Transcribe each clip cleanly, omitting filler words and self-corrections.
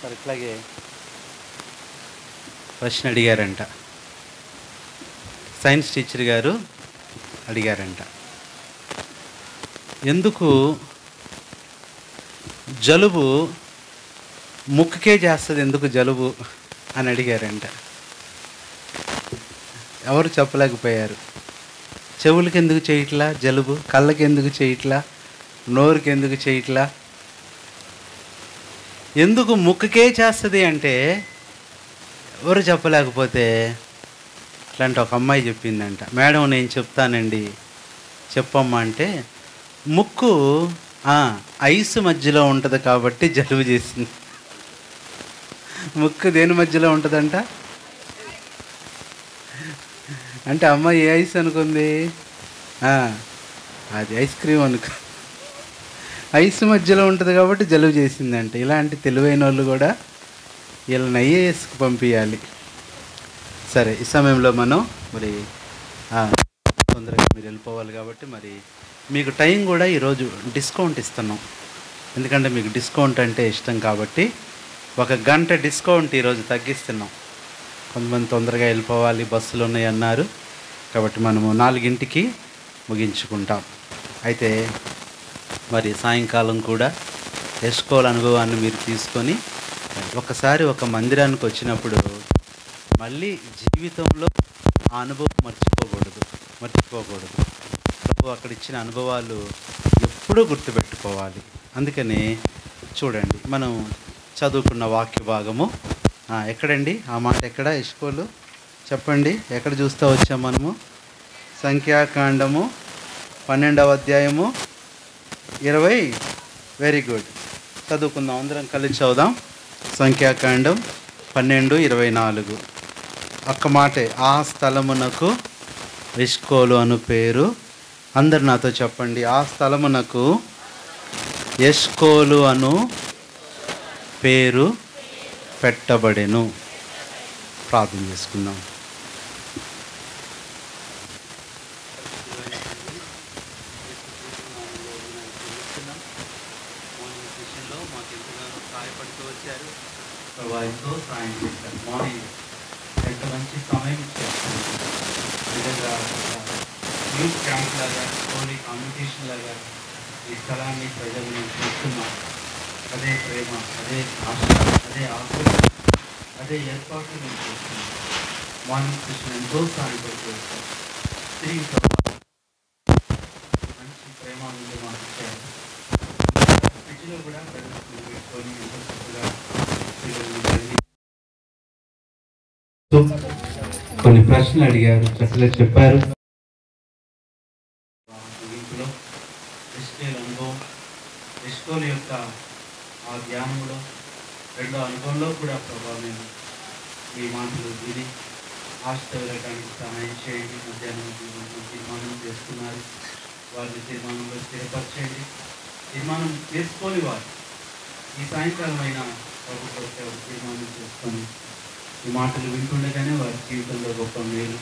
సరే ఇట్లాగే ప్రశ్న అడిగారంట, సైన్స్ టీచర్ గారు అడిగారంట, ఎందుకు జలుబు ముక్కుకే చేస్తుంది, ఎందుకు జలుబు అని అడిగారంట. ఎవరు చెప్పలేకపోయారు. చెవులకి ఎందుకు చేయట్లా జలుబు, కళ్ళకి ఎందుకు చేయట్లా, నోరుకి ఎందుకు చేయట్లా, ఎందుకు ముక్కుకే చేస్తుంది అంటే ఎవరు చెప్పలేకపోతే ఇట్లాంటి ఒక అమ్మాయి చెప్పిందంట, మేడం నేను చెప్తానండి చెప్పమ్మా అంటే, ముక్కు ఐస్ మధ్యలో ఉంటుంది కాబట్టి జలుబు చేసింది. ముక్కు దేని మధ్యలో ఉంటుందంట అంటే అమ్మాయి ఏ ఐస్ అనుకుంది, అది ఐస్ క్రీమ్ అనుకో, ఐస్ మధ్యలో ఉంటుంది కాబట్టి జలుబు చేసిందంట. ఇలాంటి తెలివైన వాళ్ళు కూడా వీళ్ళని ఐఏఎస్కి పంపించాలి. సరే ఈ సమయంలో మనం మరి తొందరగా మీరు వెళ్ళిపోవాలి కాబట్టి మరి మీకు టైం కూడా ఈరోజు డిస్కౌంట్ ఇస్తున్నాం. ఎందుకంటే మీకు డిస్కౌంట్ అంటే ఇష్టం కాబట్టి 1 గంట డిస్కౌంట్ ఈరోజు తగ్గిస్తున్నాం. కొంతమంది తొందరగా వెళ్ళిపోవాలి, బస్సులు ఉన్నాయి అన్నారు కాబట్టి మనము 4ంటికి ముగించుకుంటాం. అయితే మరి సాయంకాలం కూడా ఎస్కోల్ అనుభవాన్ని మీరు తీసుకొని ఒకసారి ఒక మందిరానికి వచ్చినప్పుడు మళ్ళీ జీవితంలో ఆ అనుభవం మర్చిపోకూడదు. ప్రభు అక్కడ ఇచ్చిన అనుభవాలు ఎప్పుడూ గుర్తుపెట్టుకోవాలి. అందుకని చూడండి, మనం చదువుకున్న వాక్య భాగము ఎక్కడండి, ఆ మాట ఎక్కడ, ఎస్కోలు చెప్పండి, ఎక్కడ చూస్తూ వచ్చాం మనము? సంఖ్యాకాండము 12వ అధ్యాయము 20. వెరీ గుడ్, చదువుకుందాం, అందరం కలిసి చదువుదాం. సంఖ్యాకాండం 12:24. ఒక్క మాటే, ఆ స్థలమునకు ఎస్కోలు అను పేరు, అందరు నాతో చెప్పండి, ఆ స్థలమునకు ఎస్కోలు అను పేరు పెట్టబడెను. ప్రార్థన చేసుకుందాం. ఎంతో సాయం చేశారు. మార్నింగ్ ఎంత మంచి సమయం ఇచ్చారు. నిజంగా యూత్ క్యాంప్ లాగా, స్కూల్ కాంపిటీషన్ లాగా ఈ స్థలాన్ని ప్రజలను చూస్తున్నాం. అదే ప్రేమ, అదే ఆశ, అదే ఆసక్తి, అదే ఏర్పాటు మేము చూస్తున్నాం. మార్నింగ్ సెషన్ ఎంతో సాయపడుతూ వచ్చారు. తిరిగి మంచి ప్రేమ నుండి మాకు ఇచ్చారు. ఫ్రిడ్జ్లో కూడా పెట్టుకొని ఎంతో చక్కగా కొన్ని ప్రశ్నలు అడిగారు, చక్కగా చెప్పారు. ముగింపులో ఎస్కోల్ అనుభవం, ఎస్కోల్ యొక్క ఆ ధ్యానంలో 2వ అనుభవంలో కూడా ప్రభావం నేను ఈ మాటలు విని ఆశతో వెళ్ళడానికి సహాయం చేయండి. మధ్యాహ్నం తీర్మానం చేస్తున్నారు, వారిని తీర్మానంలో స్థిరపరచండి. తీర్మానం చేసుకోని వారు ఈ సాయంకాలం అయినా ప్రభుత్వ తీర్మానం చేసుకొని ఈ మాటలు వింటుండగానే వారి జీవితంలో గొప్ప మేలు,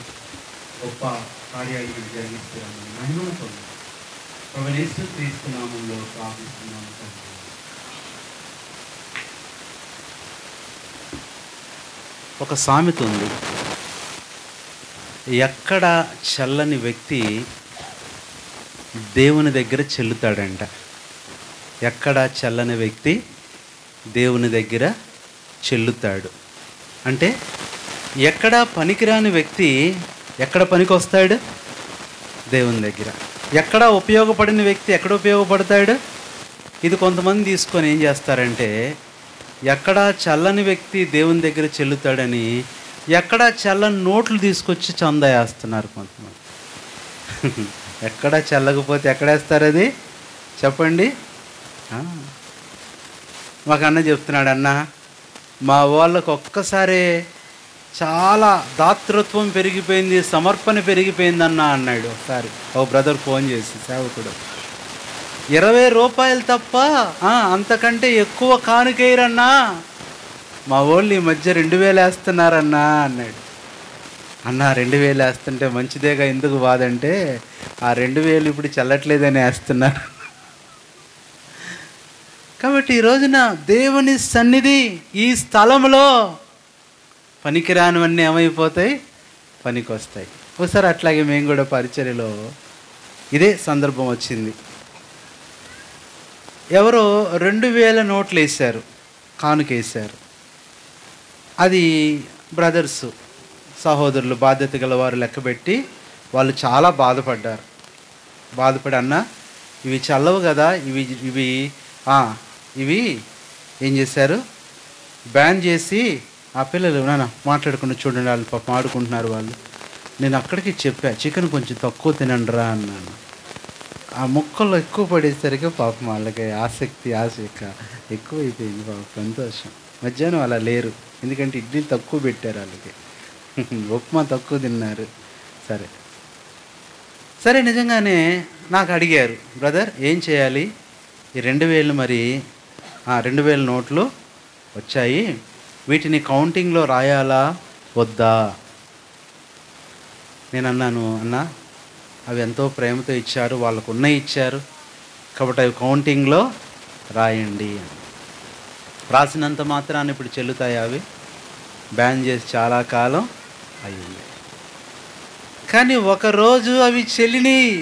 గొప్ప కార్యాలు జరిగిస్తారని మహిమను పొందారు. ప్రభువైన యేసుక్రీస్తు నామములో ప్రార్థిస్తున్నాము. ఒక సామెత ఉంది, ఎక్కడ చల్లని వ్యక్తి దేవుని దగ్గర చెల్లుతాడంట. ఎక్కడ చల్లని వ్యక్తి దేవుని దగ్గర చెల్లుతాడు అంటే, ఎక్కడ పనికిరాని వ్యక్తి ఎక్కడ పనికి వస్తాడు? దేవుని దగ్గర. ఎక్కడ ఉపయోగపడిన వ్యక్తి ఎక్కడ ఉపయోగపడతాడు? ఇది కొంతమంది తీసుకొని ఏం చేస్తారంటే, ఎక్కడ చల్లని వ్యక్తి దేవుని దగ్గర చెల్లుతాడని ఎక్కడ చల్లని నోట్లు తీసుకొచ్చి చందా వేస్తున్నారు కొంతమంది. ఎక్కడ చల్లకపోతే ఎక్కడేస్తారు అది చెప్పండి? మాకు అన్న చెప్తున్నాడు, అన్న మా వాళ్ళకు ఒక్కసారి చాలా దాతృత్వం పెరిగిపోయింది, సమర్పణ పెరిగిపోయిందన్న అన్నాడు. ఒకసారి ఒక బ్రదర్ ఫోన్ చేసి, సేవకుడు, 20 రూపాయలు తప్ప అంతకంటే ఎక్కువ కానుకేయరన్నా, మా వాళ్ళు ఈ మధ్య 2000 వేస్తున్నారన్నా అన్నాడు. అన్న 2000 వేస్తుంటే మంచిదేగా, ఎందుకు బాధంటే ఆ 2000 ఇప్పుడు చల్లట్లేదని వేస్తున్నారు. కాబట్టి ఈ రోజున దేవుని సన్నిధి ఈ స్థలంలో పనికిరానివన్నీ ఏమైపోతాయి, పనికి వస్తాయి. ఒకసారి అట్లాగే మేము కూడా పరిచర్యలో ఇదే సందర్భం వచ్చింది. ఎవరో 2000 నోట్లు వేశారు, కానుకేశారు. అది బ్రదర్సు, సహోదరులు, బాధ్యత గల వారు లెక్కబెట్టి వాళ్ళు చాలా బాధపడ్డారు. బాధపడి, అన్న ఇవి చల్లవు కదా, ఇవి ఏం చేశారు, బ్యాన్ చేసి ఆ పిల్లలు నాన్న మాట్లాడుకుని చూడండి, వాళ్ళు పాపం ఆడుకుంటున్నారు వాళ్ళు. నేను అక్కడికి చెప్పా, చికెన్ కొంచెం తక్కువ తినండిరా అన్నాను. ఆ ముక్కలు ఎక్కువ పడేసరికి పాపం వాళ్ళకి ఆసక్తి ఎక్కువైపోయింది. పాపం సంతోషం. మధ్యాహ్నం అలా లేరు, ఎందుకంటే ఇడ్లీలు తక్కువ పెట్టారు వాళ్ళకి, ఉప్మా తక్కువ తిన్నారు. సరే నిజంగానే నాకు అడిగారు, బ్రదర్ ఏం చేయాలి, ఈ 2000 మరి 2000 నోట్లు వచ్చాయి, వీటిని కౌంటింగ్లో రాయాలా వద్దా? నేను అన్నాను, అన్న అవి ఎంతో ప్రేమతో ఇచ్చారు, వాళ్ళకు ఉన్నాయి ఇచ్చారు, కాబట్టి అవి కౌంటింగ్లో రాయండి. రాసినంత మాత్రాన్ని ఇప్పుడు చెల్లుతాయి? అవి బ్యాన్ చేసి చాలా కాలం అయ్యింది. కానీ ఒకరోజు అవి చెల్లినాయి.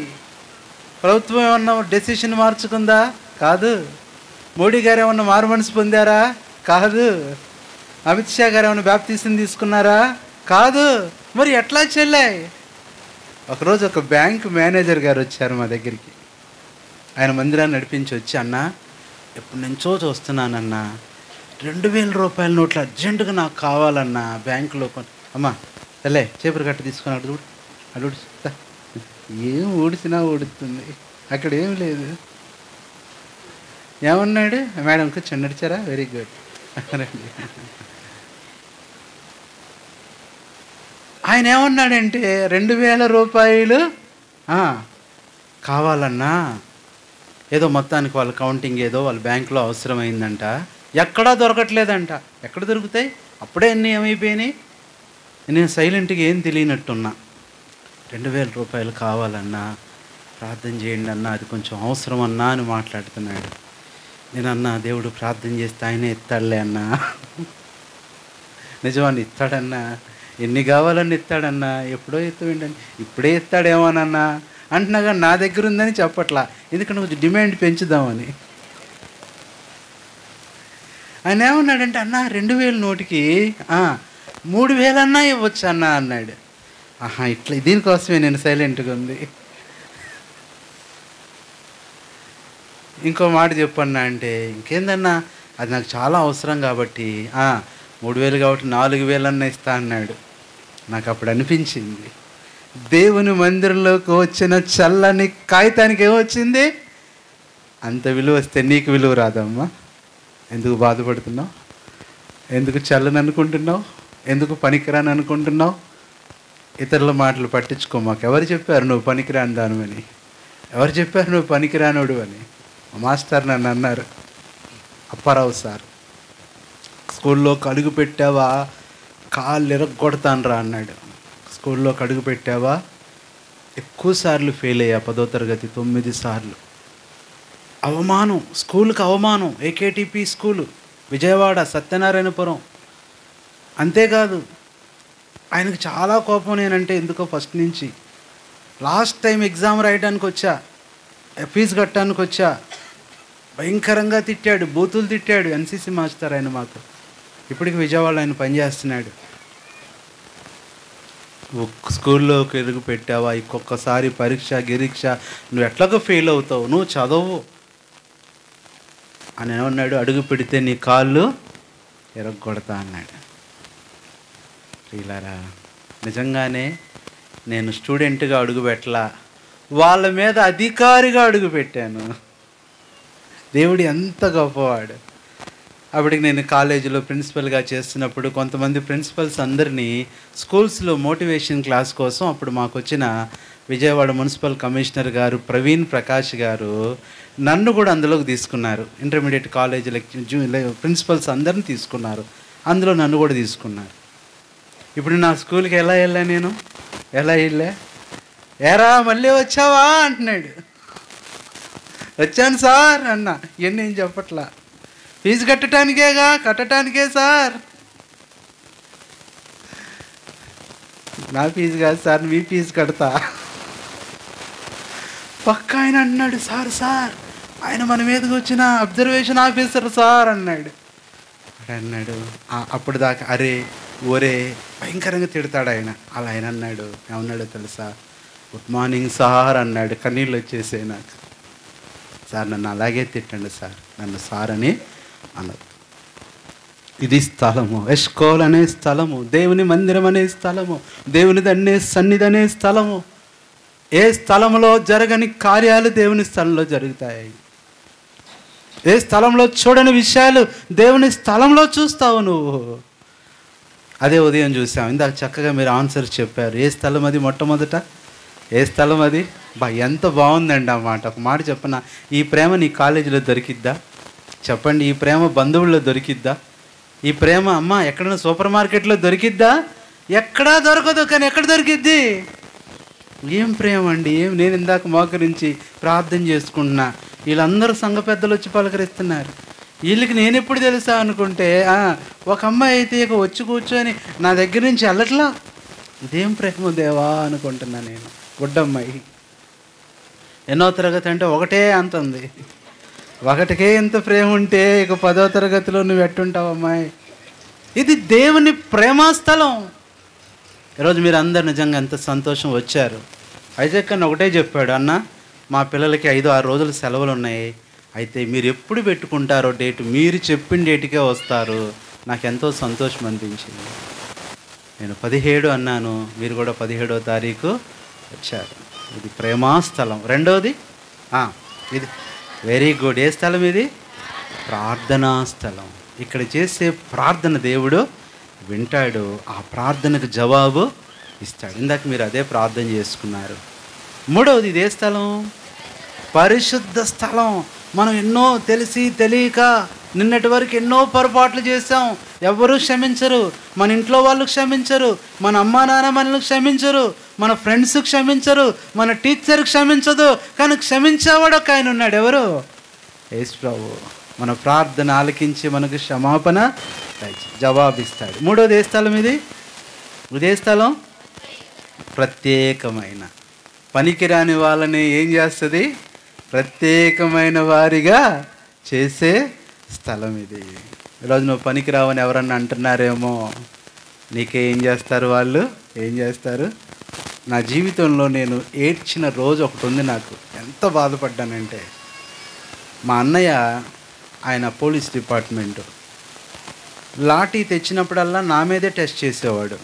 ప్రభుత్వం ఏమన్నా డెసిషన్ మార్చుకుందా? కాదు. మోడీ గారు ఏమన్నా మారు మనసు పొందారా? కాదు. అమిత్ షా గారు ఏమన్నా బాప్తీసం తీసుకున్నారా? కాదు. మరి ఎట్లా చెల్లాయి? ఒకరోజు ఒక బ్యాంక్ మేనేజర్ గారు వచ్చారు మా దగ్గరికి. ఆయన మందిరాన్ని నడిపించి వచ్చి, అన్న ఎప్పటి నుంచో చూస్తున్నానన్నా, 2000 రూపాయల నోట్లు అర్జెంటుగా నాకు కావాలన్నా, బ్యాంకులో అమ్మా తల్లే చేపలు కట్ట తీసుకొని అడు ఏం ఊడిసినా ఊడుతుంది, అక్కడ ఏం లేదు. ఏమన్నాడు మేడం, కూర్చొని నడిచారా? Very good. ఆయన ఏమన్నాడంటే 2000 రూపాయలు కావాలన్నా, ఏదో మొత్తానికి వాళ్ళ కౌంటింగ్ ఏదో వాళ్ళ బ్యాంకులో అవసరమైందంట, ఎక్కడా దొరకట్లేదంట. ఎక్కడ దొరుకుతాయి? అప్పుడే అన్నీ ఏమైపోయినాయి. నేను సైలెంట్గా ఏం తెలియనట్టున్నా. 2000 రూపాయలు కావాలన్నా, ప్రార్థన చేయండి అన్నా, అది కొంచెం అవసరం అన్నా అని మాట్లాడుతున్నాడు. నేను అన్నా, దేవుడు ప్రార్థన చేస్తే ఆయనే ఇస్తాడులే అన్నా. నిజమని ఇస్తాడన్నా, ఎన్ని కావాలని ఇస్తాడన్నా, ఎప్పుడో ఇస్తాడండి, ఇప్పుడే ఇస్తాడేమోనన్నా అంటున్నా. కానీ నా దగ్గర ఉందని చెప్పట్లా, ఎందుకంటే కొంచెం డిమాండ్ పెంచుదామని. ఆయన ఏమన్నాడంటే, అన్న 2000 నోటికి 3000 అన్నా ఇవ్వచ్చు అన్నా అన్నాడు. ఇట్లా దీనికోసమే నేను సైలెంట్గా ఉంది. ఇంకో మాట చెప్పన్నా అంటే, ఇంకేందన్నా అది నాకు చాలా అవసరం కాబట్టి 3000 కాబట్టి 4000 అన్నా ఇస్తా అన్నాడు. నాకు అప్పుడు అనిపించింది, దేవుని మందిరంలోకి వచ్చిన చల్లని కాగితానికి ఏమొచ్చింది? అంత విలువ వస్తే నీకు విలువ రాదమ్మా. ఎందుకు బాధపడుతున్నావు? ఎందుకు చల్లని అనుకుంటున్నావు? ఎందుకు పనికిరాని అనుకుంటున్నావు? ఇతరుల మాటలు పట్టించుకో. మాకు ఎవరు చెప్పారు నువ్వు పనికిరాని దానివని? ఎవరు చెప్పారు నువ్వు పనికిరానుడు అని? మాస్టర్ నన్ను అన్నారు, అప్పారావు సార్, స్కూల్లోకి అడుగు పెట్టావా కాళ్ళు ఎరగొడతాను రా అన్నాడు. స్కూల్లోకి అడుగు పెట్టావా, ఎక్కువ సార్లు ఫెయిల్ అయ్యా, 10వ తరగతి 9 సార్లు. అవమానం, స్కూల్కి అవమానం. AKTP school, Vijayawada, Satyanarayanapuram. అంతేకాదు, ఆయనకు చాలా కోపం నేనంటే ఎందుకో ఫస్ట్ నుంచి. లాస్ట్ టైం ఎగ్జామ్ రాయడానికి వచ్చా, ఫీజు కట్టడానికి వచ్చా, భయంకరంగా తిట్టాడు, బూతులు తిట్టాడు. ఎన్సీసీ మాస్టర్ ఆయన మాకు. ఇప్పటికి విజయవాడలో ఆయన పనిచేస్తున్నాడు. స్కూల్లోకి ఎరుగు పెట్టావా, ఇంకొకసారి పరీక్ష గిరీక్ష నువ్వు ఎట్లాగో ఫెయిల్ అవుతావు, నువ్వు చదవు అని ఏమన్నాడు. అడుగు పెడితే నీ కాళ్ళు ఎరగొడతా అన్నాడు. ప్రియులారా, నిజంగానే నేను స్టూడెంట్గా అడుగు పెట్టలా, వాళ్ళ మీద అధికారిగా అడుగు పెట్టాను. దేవుడు ఎంత గొప్పవాడు. అప్పటికి నేను కాలేజీలో ప్రిన్సిపల్గా చేస్తున్నప్పుడు కొంతమంది ప్రిన్సిపల్స్ అందరినీ స్కూల్స్లో మోటివేషన్ క్లాస్ కోసం అప్పుడు మాకు వచ్చిన విజయవాడ మున్సిపల్ కమిషనర్ గారు ప్రవీణ్ ప్రకాష్ గారు నన్ను కూడా అందులోకి తీసుకున్నారు. ఇంటర్మీడియట్ కాలేజీ ప్రిన్సిపల్స్ అందరిని తీసుకున్నారు, అందులో నన్ను కూడా తీసుకున్నారు. ఇప్పుడు నా స్కూల్కి ఎలా వెళ్ళా, నేను ఎలా వెళ్ళా? ఏరా మళ్ళీ వచ్చావా అంటున్నాడు. వచ్చాను సార్ అన్న. ఇవన్నీ ఏం చెప్పట్లా. ఫీజు కట్టడానికే సార్. నా ఫీజు కాదు సార్, మీ ఫీజు కడతా. పక్క ఆయన అన్నాడు, సార్ ఆయన మన మీదకి వచ్చిన అబ్జర్వేషన్ ఆఫీసర్ సార్ అన్నాడు. అన్నాడు అప్పుడు దాకా అరే ఒరే భయంకరంగా తిడతాడు ఆయన. అలా ఆయన అన్నాడు, ఏమన్నాడో తెలుసా? గుడ్ మార్నింగ్ సార్ అన్నాడు. కన్నీళ్ళు వచ్చేసాయి నాకు. సార్ నన్ను అలాగే తిట్టండి సార్, నన్ను సార్ అని అనదు. ఇది స్థలము, ఎష్కోల్ అనే స్థలము, దేవుని మందిరం అనే స్థలము, దేవుని సన్నిధి అనే స్థలము. ఏ స్థలంలో జరగని కార్యాలు దేవుని స్థలంలో జరుగుతాయి. ఏ స్థలంలో చూడని విషయాలు దేవుని స్థలంలో చూస్తావు నువ్వు. అదే ఉదయం చూసాం. ఇందాక చక్కగా మీరు ఆన్సర్ చెప్పారు. ఏ స్థలం అది? మొట్టమొదట ఏ స్థలం అది? ఎంత బాగుందండి ఆ మాట. ఒక మాట చెప్పనా, ఈ ప్రేమ నీ కాలేజీలో దొరికిద్దా? చెప్పండి. ఈ ప్రేమ బంధువుల్లో దొరికిద్దా? ఈ ప్రేమ అమ్మ ఎక్కడైనా సూపర్ మార్కెట్లో దొరికిద్దా? ఎక్కడా దొరకదు. కానీ ఎక్కడ దొరికిద్ది? ఏం ప్రేమ అండి! నేను ఇందాక మోకరించి ప్రార్థన చేసుకుంటున్నా, వీళ్ళందరూ సంఘ పెద్దలు వచ్చి పలకరిస్తున్నారు. వీళ్ళకి నేను ఎప్పుడు తెలుసా అనుకుంటే ఒక అమ్మాయి అయితే ఇక వచ్చి కూర్చొని నా దగ్గర నుంచి వెళ్ళట్లా. ఇదేం ప్రేమ దేవా అనుకుంటున్నా నేను. గుడ్డమ్మాయి ఎన్నో తరగతి అంటే ఒకటే అంత ఉంది. ఒకటికే ఎంత ప్రేమ ఉంటే ఇక 10వ తరగతిలో నువ్వు ఎట్టుంటావు అమ్మాయి? ఇది దేవుని ప్రేమాస్థలం. ఈరోజు మీరు అందరు నిజంగా ఎంత సంతోషం వచ్చారు. ఐజాక్ అన్న ఒకటే చెప్పాడు, అన్న మా పిల్లలకి 5-6 రోజులు సెలవులు ఉన్నాయి, అయితే మీరు ఎప్పుడు పెట్టుకుంటారో డేటు, మీరు చెప్పిన డేటుకే వస్తారు. నాకు ఎంతో సంతోషం అనిపించింది. నేను 17 అన్నాను, మీరు కూడా 17వ తారీఖు వచ్చారు. ఇది ప్రేమాస్థలం. రెండవది ఇది వెరీ గుడ్. ఏ స్థలం ఇది? ప్రార్థనా స్థలం. ఇక్కడ చేసే ప్రార్థన దేవుడు వింటాడు, ఆ ప్రార్థనకు జవాబు ఇస్తాడు. ఇందాక మీరు అదే ప్రార్థన చేసుకున్నారు. మూడవది ఇదే స్థలం, పరిశుద్ధ స్థలం. మనం ఎన్నో తెలిసి తెలియక నిన్నటి వరకు ఎన్నో పొరపాట్లు చేసాం. ఎవరు క్షమించరు. మన ఇంట్లో వాళ్ళు క్షమించరు, మన అమ్మా నాన్న మనల్ని క్షమించరు, మన ఫ్రెండ్స్ క్షమించరు, మన టీచర్ క్షమించదు. కానీ క్షమించేవాడు ఒక ఆయన ఉన్నాడు. ఎవరు? యేసు ప్రభువు. మన ప్రార్థన ఆలకించి మనకు క్షమాపణ జవాబిస్తాడు. మూడోది ఏ స్థలం ఇది? ఇదే స్థలం ప్రత్యేకమైన, పనికిరాని వాళ్ళని ఏం చేస్తుంది? ప్రత్యేకమైన వారిగా చేసే స్థలం ఇది. ఈరోజు నువ్వు పనికిరావని ఎవరన్నా అంటున్నారేమో, నీకేం చేస్తారు వాళ్ళు? ఏం చేస్తారు? నా జీవితంలో నేను ఏడ్చిన రోజు ఒకటి ఉంది. నాకు ఎంత బాధపడ్డానంటే, మా అన్నయ్య ఆయన పోలీస్ డిపార్ట్మెంటు లాఠీ తెచ్చినప్పుడల్లా నా మీదే టెస్ట్ చేసేవాడు.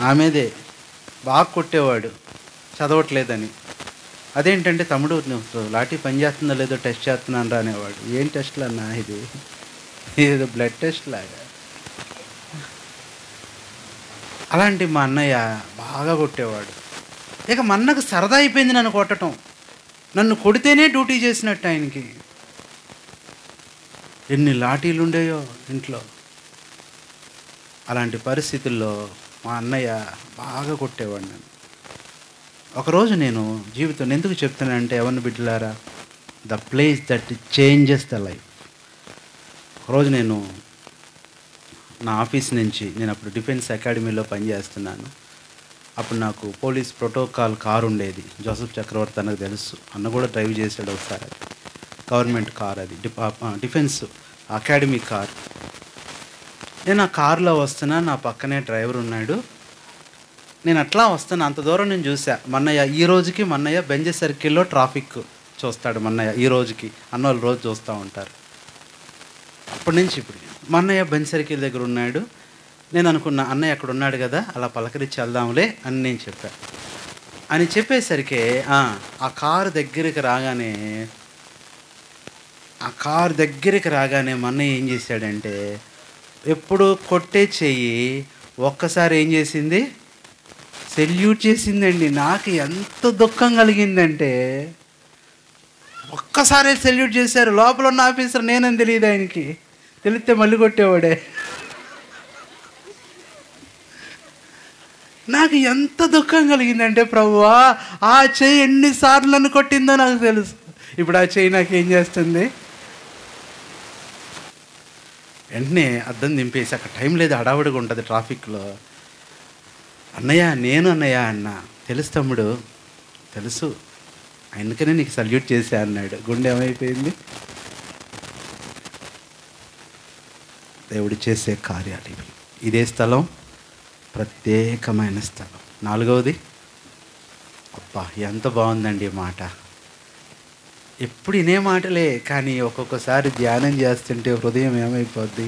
నా మీదే బాగా కొట్టేవాడు చదవట్లేదని. అదేంటంటే, తమ్ముడు నువ్వు లాఠీ పని చేస్తుందో లేదో టెస్ట్ చేస్తున్నాను రా అనేవాడు. ఏం టెస్ట్లు అన్నా ఇది? ఏదో బ్లడ్ టెస్ట్ లాగా. అలాంటి మా అన్నయ్య బాగా కొట్టేవాడు. ఇక మా అన్నకు సరదా అయిపోయింది నన్ను కొట్టడం. నన్ను కొడితేనే డ్యూటీ చేసినట్టు ఆయనకి. ఎన్ని లాఠీలు ఉండేయో ఇంట్లో. అలాంటి పరిస్థితుల్లో మా అన్నయ్య బాగా కొట్టేవాడు నన్ను. ఒకరోజు నేను జీవితం ఎందుకు చెప్తానంటే, ఎవరిని బిడ్డలారా, the place that changes the life. ఒకరోజు నేను నా ఆఫీస్ నుంచి, నేను అప్పుడు డిఫెన్స్ అకాడమీలో పనిచేస్తున్నాను. అప్పుడు నాకు పోలీస్ ప్రోటోకాల్ కారు ఉండేది. జోసెఫ్ చక్రవర్తి తనకు తెలుసు, అన్న కూడా డ్రైవ్ చేశాడు ఒకసారి. అది గవర్నమెంట్ కార్, అది డిఫెన్స్ అకాడమీ కార్. నేను ఆ కారులో వస్తున్నా, నా పక్కనే డ్రైవర్ ఉన్నాడు. నేను అట్లా వస్తాను, అంత దూరం నేను చూసా. మన్నయ్య ఈ రోజుకి మన్నయ్య బెంజ్ సర్కిల్లో ట్రాఫిక్ చూస్తాడు. మన్నయ్య ఈ రోజుకి, అన్నోళ్ళు రోజు చూస్తూ ఉంటారు. అప్పటి నుంచి ఇప్పుడు మన్నయ్య బెంజ్ సర్కిల్ దగ్గర ఉన్నాడు. నేను అనుకున్నా, అన్నయ్య అక్కడ ఉన్నాడు కదా, అలా పలకరించి వెళ్దాంలే అని నేను చెప్పా. అని చెప్పేసరికి ఆ కారు దగ్గరికి రాగానే మన్నయ్య ఏం చేశాడంటే, ఎప్పుడు కొట్టే చెయ్యి ఒక్కసారి ఏం చేసింది? సెల్యూట్ చేసిందండి. నాకు ఎంత దుఃఖం కలిగిందంటే, ఒక్కసారి సెల్యూట్ చేశారు. లోపల ఉన్న ఆఫీసర్ నేనని తెలియదు ఆయనకి. తెలిస్తే మళ్ళీ కొట్టేవాడే. నాకు ఎంత దుఃఖం కలిగిందంటే, ప్రభువా ఆ చెయ్యి ఎన్నిసార్లు నన్ను కొట్టిందో నాకు తెలుసు. ఇప్పుడు ఆ చెయ్యి నాకు ఏం చేస్తుంది? వెంటనే అద్దం దింపేసి, అక్కడ టైం లేదు, హడావుడిగా ఉంటుంది ట్రాఫిక్లో. అన్నయ్య నేను అన్నయ్య అన్న. తెలుసు తమ్ముడు, తెలుసు, అందుకనే నీకు సల్యూట్ చేశా అన్నాడు. గుండె ఏమైపోయింది? దేవుడు చేసే కార్యాలు ఇవి. ఇదే స్థలం ప్రత్యేకమైన స్థలం. 4వది, అబ్బా ఎంత బాగుందండి ఈ మాట. ఎప్పుడు ఇనే మాటలే, కానీ ఒక్కొక్కసారి ధ్యానం చేస్తుంటే హృదయం ఏమైపోద్ది.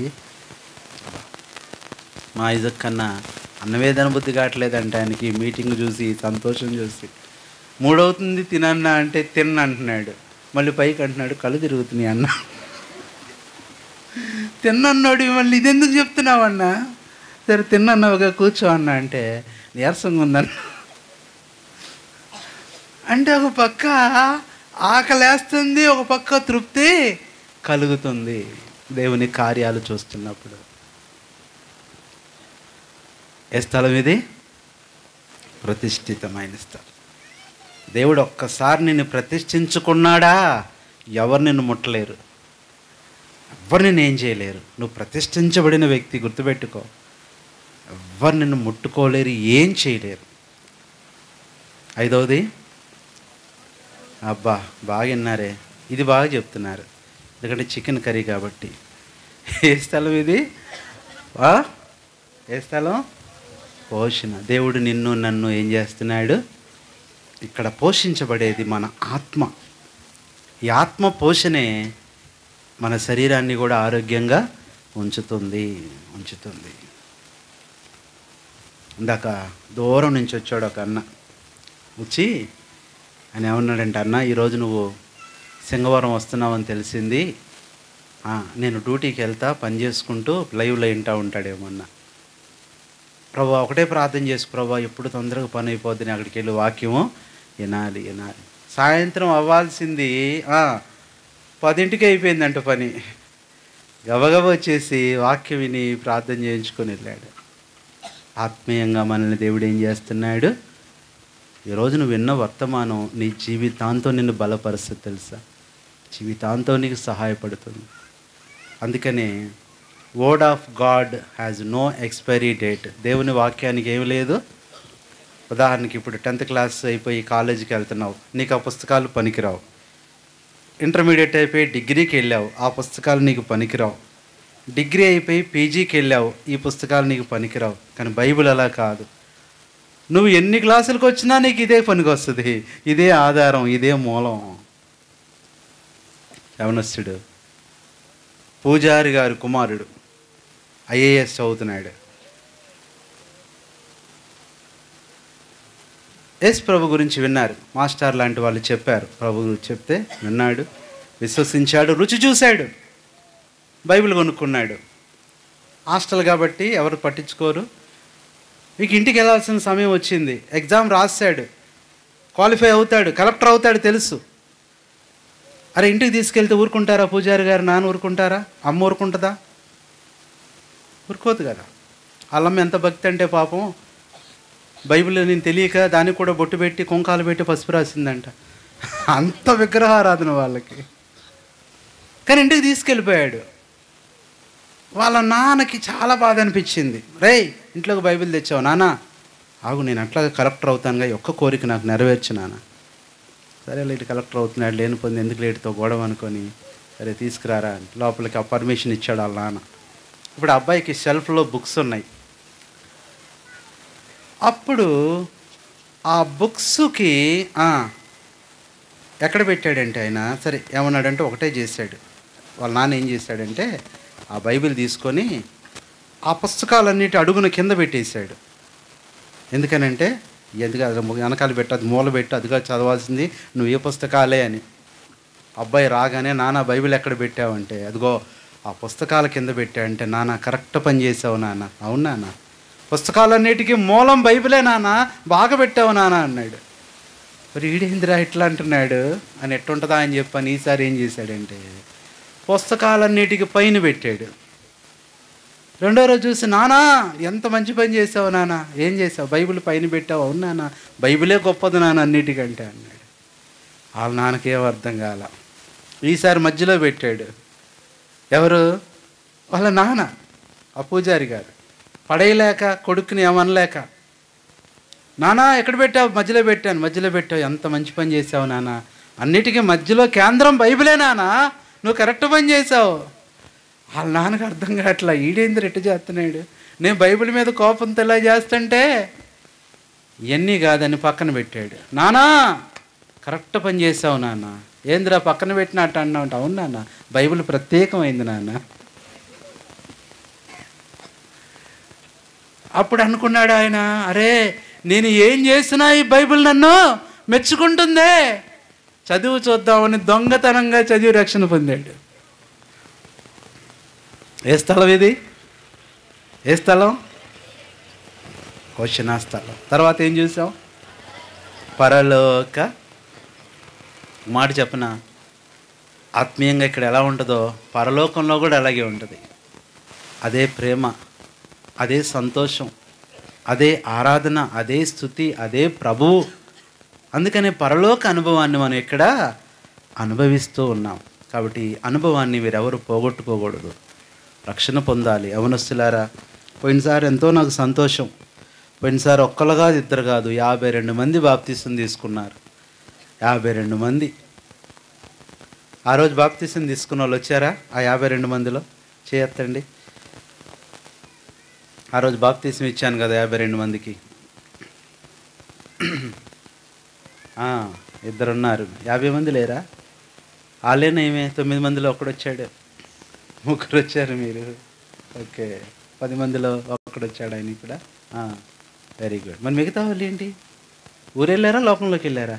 మా ఇజక్ కన్నా అన్నవేదన బుద్ధి కావట్లేదంటే ఆయనకి మీటింగ్ చూసి, సంతోషం చూసి. 3 తినన్నా అంటే తిన్న అంటున్నాడు. మళ్ళీ పైకి అంటున్నాడు కళ్ళు తిరుగుతున్నాయి అన్న. తిన్నన్నాడు, మళ్ళీ ఇదెందుకు చెప్తున్నావు అన్న? సరే తిన్నన్నావుగా కూర్చో అన్న అంటే నీరసంగా ఉందన్న. అంటే ఒక పక్క ఆకలేస్తుంది, ఒక పక్క తృప్తి కలుగుతుంది దేవుని కార్యాలు చూస్తున్నప్పుడు. ఏ స్థలం ఇది? ప్రతిష్ఠితమైన స్థలం. దేవుడు ఒక్కసారి నిన్ను ప్రతిష్ఠించుకున్నాడా, ఎవరు నిన్ను ముట్టలేరు, ఎవ్వరు నిన్ను ఏం చేయలేరు. నువ్వు ప్రతిష్ఠించబడిన వ్యక్తి, గుర్తుపెట్టుకో. ఎవ్వరు నిన్ను ముట్టుకోలేరు, ఏం చేయలేరు. 5వది, అబ్బా బాగా విన్నారే, ఇది బాగా చెప్తున్నారు, ఎందుకంటే చికెన్ కర్రీ కాబట్టి. ఏ స్థలం ఇది? ఏ స్థలం? పోషణ. దేవుడు నిన్ను నన్ను ఏం చేస్తున్నాడు? ఇక్కడ పోషించబడేది మన ఆత్మ. ఈ ఆత్మ పోషణే మన శరీరాన్ని కూడా ఆరోగ్యంగా ఉంచుతుంది. ఇందాక దూరం నుంచి వచ్చాడు ఒక అన్న. వచ్చి ఆయన ఏమన్నాడంటే, అన్న ఈరోజు నువ్వు సింగవరం వస్తున్నావని తెలిసింది, నేను డ్యూటీకి వెళ్తా, పని చేసుకుంటూ లైవ్లో వింటూ ఉంటాడేమన్నా. ప్రభా ఒకటే ప్రార్థన చేసు ప్రభా, ఎప్పుడు తొందరగా పని అయిపోద్ది, అక్కడికి వెళ్ళి వాక్యము వినాలి. సాయంత్రం అవ్వాల్సింది 10ంటికి అయిపోయిందంట పని. గబగబ వచ్చేసి వాక్యం విని ప్రార్థన చేయించుకొని వెళ్ళాడు. ఆత్మీయంగా మనల్ని దేవుడు ఏం చేస్తున్నాడు? ఈరోజు నువ్వు విన్న వర్తమానం నీ జీవితాంతం నిన్ను బలపరుస్తుంది, తెలుసా? జీవితాంతం నీకు సహాయపడుతుంది. అందుకనే word of God has no expiry date. దేవుని వాక్యానికి ఏమి లేదు. ఉదాహరణకి ఇప్పుడు 10th క్లాస్ అయిపోయి కాలేజీకి వెళ్తున్నావు, నీకు ఆ పుస్తకాలు పనికిరావు. ఇంటర్మీడియట్ అయిపోయి డిగ్రీకి వెళ్ళావు, ఆ పుస్తకాలు నీకు పనికిరావు. డిగ్రీ అయిపోయి పీజీకి వెళ్ళావు, ఈ పుస్తకాలు నీకు పనికిరావు. కానీ బైబిల్ అలా కాదు. నువ్వు ఎన్ని క్లాసులకు వచ్చినా నీకు ఇదే పనికి వస్తుంది, ఇదే ఆధారం, ఇదే మూలం. యవనస్తుడు పూజారి గారి కుమారుడు ఐఏఎస్ చదువుతున్నాడు. ప్రభు గురించి విన్నారు, మాస్టర్ లాంటి వాళ్ళు చెప్పారు. ప్రభు గురించి చెప్తే విన్నాడు, విశ్వసించాడు, రుచి చూశాడు, బైబిల్ కొనుక్కున్నాడు. హాస్టల్ కాబట్టి ఎవరు పట్టించుకోరు. మీకు ఇంటికి వెళ్ళాల్సిన సమయం వచ్చింది, ఎగ్జామ్ రాశాడు, క్వాలిఫై అవుతాడు, కలెక్టర్ అవుతాడు తెలుసు. అరే ఇంటికి తీసుకెళ్తే ఊరుకుంటారా? పూజారి గారు నాన్న ఊరుకుంటారా? అమ్మ ఊరుకుంటుందా? ఊరుకోదు కదా. వాళ్ళమ్మ ఎంత భక్తి అంటే పాపం, బైబిల్ నేను తెలియక దానికి కూడా బొట్టు పెట్టి కుంకాలు పెట్టి పసుపు రాసిందంట. అంత విగ్రహారాధన వాళ్ళకి. కానీ ఇంటికి తీసుకెళ్ళిపోయాడు. వాళ్ళ నాన్నకి చాలా బాధ అనిపించింది. రేయ్ ఇంట్లోకి బైబిల్ తెచ్చావు నాన్న, ఆగు నేను అట్లాగే కలెక్టర్ అవుతానుగా, ఒక్క కోరిక నాకు నెరవేర్చు నాన్న. సరే లేట్ కలెక్టర్ అవుతున్నాడు, లేని పొంది ఎందుకు లేటుతో గొడవ అనుకొని, సరే తీసుకురారా లోపలికి ఆ పర్మిషన్ ఇచ్చాడు వాళ్ళ నాన్న. ఇప్పుడు అబ్బాయికి షెల్ఫ్లో బుక్స్ ఉన్నాయి. అప్పుడు ఆ బుక్స్కి ఎక్కడ పెట్టాడంటే ఆయన, సరే ఏమన్నాడంటే ఒకటే చేశాడు. వాళ్ళ నాన్న ఏం చేశాడంటే ఆ బైబిల్ తీసుకొని ఆ పుస్తకాలన్నిటి అడుగున కింద పెట్టేశాడు. ఎందుకనంటే వెనకాల పెట్టు, అది మూల పెట్టు, అదిగా చదవాల్సింది నువ్వు ఏ పుస్తకాలే అని. అబ్బాయి రాగానే నాన్న బైబిల్ ఎక్కడ పెట్టావంటే, అదిగో ఆ పుస్తకాల కింద పెట్టావంటే, నాన్న కరెక్ట్ పని చేసావు నాన్న. అవును నాన్న, పుస్తకాలన్నిటికీ మూలం బైబిలే నాన్న, బాగా పెట్టావు నాన్న అన్నాడు. మరి ఈడేందిరా ఇట్లా అంటున్నాడు అని ఎట్టుంటుందా అని చెప్పని ఈసారి ఏం చేశాడంటే పుస్తకాలన్నిటికీ పైన పెట్టాడు. రెండో రోజు చూసి, నానా ఎంత మంచి పని చేసావు నాన్న, ఏం చేసావు? బైబిల్ పైన పెట్టావు. అవును నాన్న, బైబిలే గొప్పది నాన్న అన్నిటికంటే అన్నాడు. వాళ్ళ నాన్నకేం అర్థం కాల. ఈసారి మధ్యలో పెట్టాడు. ఎవరు? వాళ్ళ నాన్న ఆ పూజారి గారు పడేయలేక కొడుకుని ఏమనలేక, నానా ఎక్కడ పెట్టావు? మధ్యలో పెట్టాను. మధ్యలో పెట్టావు, ఎంత మంచి పని చేసావు నాన్న, అన్నిటికీ మధ్యలో కేంద్రం బైబిలే నాన్న, నువ్వు కరెక్ట్ పని చేసావు. వాళ్ళ నాన్నకు అర్థం కావట్లా, ఈడేంద్ర ఎట్టు చేస్తున్నాడు, నేను బైబిల్ మీద కోపంతో ఇలా చేస్తుంటే ఇవన్నీ కాదని పక్కన పెట్టాడు. నానా కరెక్ట్ పని చేసావు నాన్న, ఏంద్రా పక్కన పెట్టినట్టు అన్నావు అంటే, అవును నాన్న బైబిల్ ప్రత్యేకమైంది నాన్న. అప్పుడు అనుకున్నాడు ఆయన, అరే నేను ఏం చేసినా ఈ బైబిల్ నన్ను మెచ్చుకుంటుందే, చదువు చూద్దామని దొంగతనంగా చదివి రక్షణ పొందాడు. ఏ స్థలం ఇది? ఏ స్థలం? క్వశ్చన్ ఆ స్థలం. తర్వాత ఏం చూసాం? పరలోక మాట చెప్పనా, ఆత్మీయంగా ఇక్కడ ఎలా ఉంటుందో పరలోకంలో కూడా అలాగే ఉంటుంది. అదే ప్రేమ, అదే సంతోషం, అదే ఆరాధన, అదే స్తుతి, అదే ప్రభువు. అందుకనే పరలోక అనుభవాన్ని మనం ఇక్కడ అనుభవిస్తూ ఉన్నాం. కాబట్టి అనుభవాన్ని వీరెవరు పోగొట్టుకోకూడదు, రక్షణ పొందాలి. యవనస్తులారా, పోయినసారి ఎంతో నాకు సంతోషం. పోయినసారి ఒక్కరు కాదు, ఇద్దరు కాదు, 52 మంది బాప్తీసం తీసుకున్నారు. 52 మంది. ఆ రోజు బాప్తీసం తీసుకున్న వాళ్ళు వచ్చారా? ఆ 52 మందిలో చేయొద్దండి. ఆ రోజు బాప్తీసం ఇచ్చాను కదా 52 మందికి. ఇద్దరున్నారు, 50 మంది లేరా? వాళ్ళేనేమే 9 మందిలో ఒకడొచ్చాడు, 3 వచ్చారు మీరు. ఓకే, 10 మందిలో ఒకడు వచ్చాడు ఆయన ఇక్కడ. Very good. మరి మిగతా వాళ్ళు ఏంటి? ఊరెళ్ళారా లోకంలోకి వెళ్ళారా?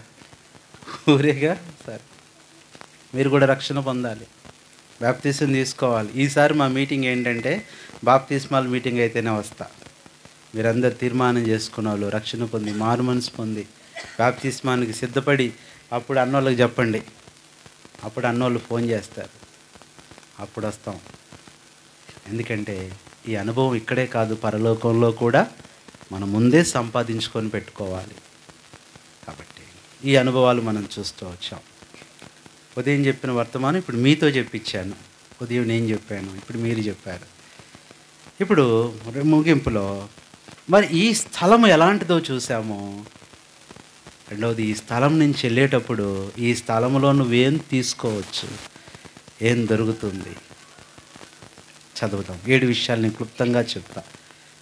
ఊరేగా. సరే, మీరు కూడా రక్షణ పొందాలి, బాప్తీసం తీసుకోవాలి. ఈసారి మా మీటింగ్ ఏంటంటే బాప్తిస్మాల మీటింగ్ అయితేనే వస్తా. మీరందరు తీర్మానం చేసుకున్న వాళ్ళు రక్షణ పొంది, మారు మనసు పొంది, బాప్తిస్మానికి సిద్ధపడి అప్పుడు అన్నోళ్ళకి చెప్పండి. అప్పుడు అన్నోళ్ళు ఫోన్ చేస్తారు, అప్పుడు వస్తాం. ఎందుకంటే ఈ అనుభవం ఇక్కడే కాదు, పరలోకంలో కూడా మనం ముందే సంపాదించుకొని పెట్టుకోవాలి. కాబట్టి ఈ అనుభవాలు మనం చూస్తూ వచ్చాం. ఉదయం చెప్పిన వర్తమానం ఇప్పుడు మీతో చెప్పించాను. ఉదయం నేను చెప్పాను, ఇప్పుడు మీరు చెప్పారు. ఇప్పుడు ముగింపులో మరి ఈ స్థలం ఎలాంటిదో చూసాము. రెండవది, ఈ స్థలం నుంచి వెళ్ళేటప్పుడు ఈ స్థలంలో నువ్వేం తీసుకోవచ్చు, ఏం దొరుకుతుంది చదువుతాం. 7 విషయాలు నేను క్లుప్తంగా చెప్తా.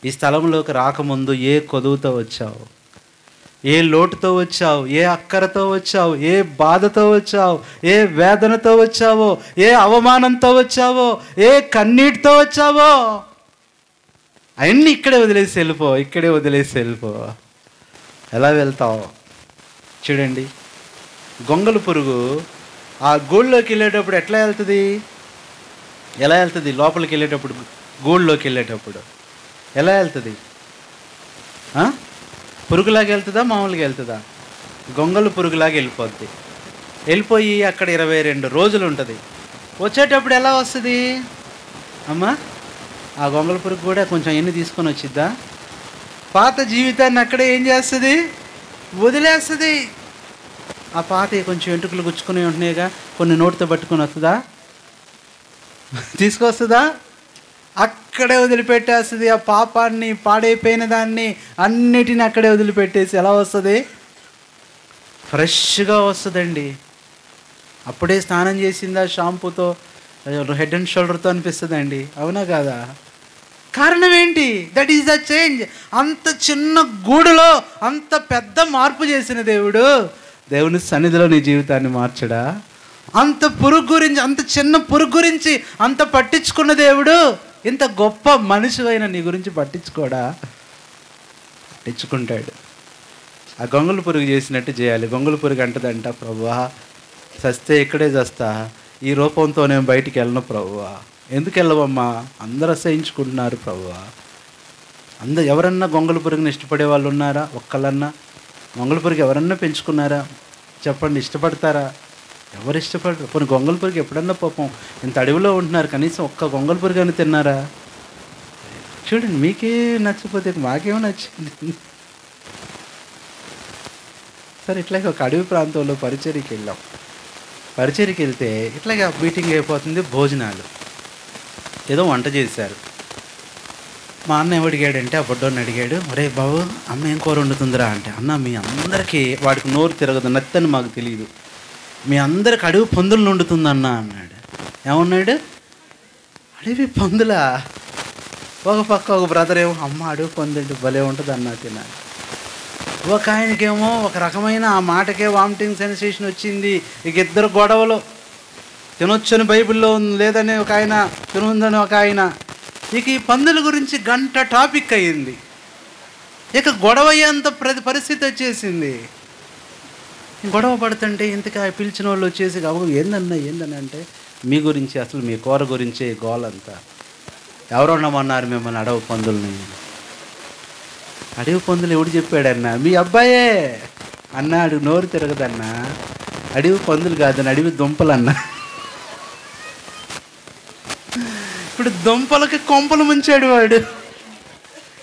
ఈ స్థలంలోకి రాకముందు ఏ కొదువుతో వచ్చావు, ఏ లోటుతో వచ్చావు, ఏ అక్కరతో వచ్చావు, ఏ బాధతో వచ్చావు, ఏ వేదనతో వచ్చావో, ఏ అవమానంతో వచ్చావో, ఏ కన్నీటితో వచ్చావో, అవన్నీ ఇక్కడే వదిలేసి వెళ్ళిపో. ఇక్కడే వదిలేసి వెళ్ళిపో. ఎలా వెళ్తావు చూడండి. గొంగళి పురుగు ఆ గూళ్ళలోకి వెళ్ళేటప్పుడు ఎట్లా వెళ్తుంది? ఎలా వెళ్తుంది? లోపలికి వెళ్ళేటప్పుడు, గూళ్ళలోకి వెళ్ళేటప్పుడు ఎలా వెళ్తుంది? పురుగులాగా వెళ్తుందా, మామూలుగా వెళ్తుందా? గొంగళి పురుగులాగా వెళ్ళిపోద్ది. వెళ్ళిపోయి అక్కడ 22 రోజులు ఉంటుంది. వచ్చేటప్పుడు ఎలా వస్తుంది అమ్మా? ఆ గొంగళి పురుగు కూడా కొంచెం ఎన్ని తీసుకొని వచ్చిద్దా? పాత జీవితాన్ని అక్కడే ఏం చేస్తుంది? వదిలేస్తుంది. ఆ పాత కొంచెం వెంట్రుకలు గుచ్చుకుని ఉంటున్నాయిగా, కొన్ని నోటితో పట్టుకొని వస్తుందా? తీసుకొస్తుందా? అక్కడే వదిలిపెట్టేస్తుంది. ఆ పాపాన్ని, పాడైపోయిన దాన్ని అన్నిటిని అక్కడే వదిలిపెట్టేసి ఎలా వస్తుంది? ఫ్రెష్గా వస్తుందండి. అప్పుడే స్నానం చేసిందా షాంపూతో, హెడ్ అండ్ షోల్డర్తో అనిపిస్తుందండి. అవునా కాదా? కారణం ఏంటి? That is the change. అంత చిన్న గూడులో అంత పెద్ద మార్పు చేసిన దేవుడు దేవుని సన్నిధిలో నీ జీవితాన్ని మార్చడా? అంత పురుగు గురించి, అంత చిన్న పురుగు గురించి అంత పట్టించుకున్న దేవుడు ఇంత గొప్ప మనిషి అయిన నీ గురించి పట్టించుకోడా? పట్టించుకుంటాడు. ఆ గొంగళి పురుగు చేసినట్టు చేయాలి. గొంగళి పురుగు అంటదంట, ప్రభువా చస్తే ఇక్కడే చస్తా, ఈ రూపంతో నేను బయటికి వెళ్ళను ప్రభువా. ఎందుకు వెళ్ళవమ్మా? అందరూ అసహించుకుంటున్నారు ప్రభువా. ఎవరన్నా గొంగళి పురుగుని ఇష్టపడే వాళ్ళు ఉన్నారా? ఒక్కళ్ళన్నా గొంగళి పురుగు ఎవరన్నా పెంచుకున్నారా? చెప్పండి, ఇష్టపడతారా? ఎవరు ఇష్టపడరు. కొన్ని గొంగళి పురుగు ఎప్పుడన్నా పాపం ఇంత అడవిలో ఉంటున్నారు, కనీసం ఒక్క గొంగళి పురుగు అని తిన్నారా? చూడండి, మీకే నచ్చకపోతే మాకేమో నచ్చింది. సరే, ఇట్లాగే ఒక అడవి ప్రాంతంలో పరిచర్యకి వెళ్ళాం. పరిచర్యకి వెళ్తే ఇట్లాగే మీటింగ్ అయిపోతుంది, భోజనాలు. ఏదో వంట చేశారు. మా అన్న ఏమడిగాడంటే, ఆ బొడ్డోని అడిగాడు, ఒరే బాబు అమ్మ ఏం కూర వండుతుందిరా అంటే, అన్న మీ అందరికీ, వాడికి నోరు తిరగదు, నత్తని మాకు తెలియదు, మీ అందరికి అడవి పందులను వండుతుందన్న అన్నాడు. ఏమన్నాడు? అడవి పందులా? ఒక పక్క ఒక బ్రదర్ ఏమో, అమ్మ అడవి పందుంటే భలే ఉంటుంది అన్న తినాలి. ఒక ఆయనకేమో ఒక రకమైన ఆ మాటకే వామిటింగ్ సెన్సేషన్ వచ్చింది. ఇక ఇద్దరు గొడవలు. తినొచ్చని బైబిల్లో లేదని ఒక ఆయన, తినుందని ఒక ఆయన. ఇక ఈ పందుల గురించి గంట టాపిక్ అయ్యింది. ఇక గొడవ అయ్యేంత పరిస్థితి వచ్చేసింది. గొడవ పడుతుంటే ఇంతగా పిలిచిన వాళ్ళు వచ్చేసి, బాబు ఏందన్నా అంటే, మీ గురించి, అసలు మీ కూర గురించే గోలంతా. ఎవరు ఉండమన్నారు మిమ్మల్ని అడవి పందుల్ని? అడవి పందులు ఎవడు చెప్పాడన్నా? మీ అబ్బాయే అన్నాడు. నోరు తిరగదన్నా, అడవి పందులు కాదని అడవి దుంపలన్నా. ఇప్పుడు దుంపలకి కొంపలు ముంచాడు వాడు.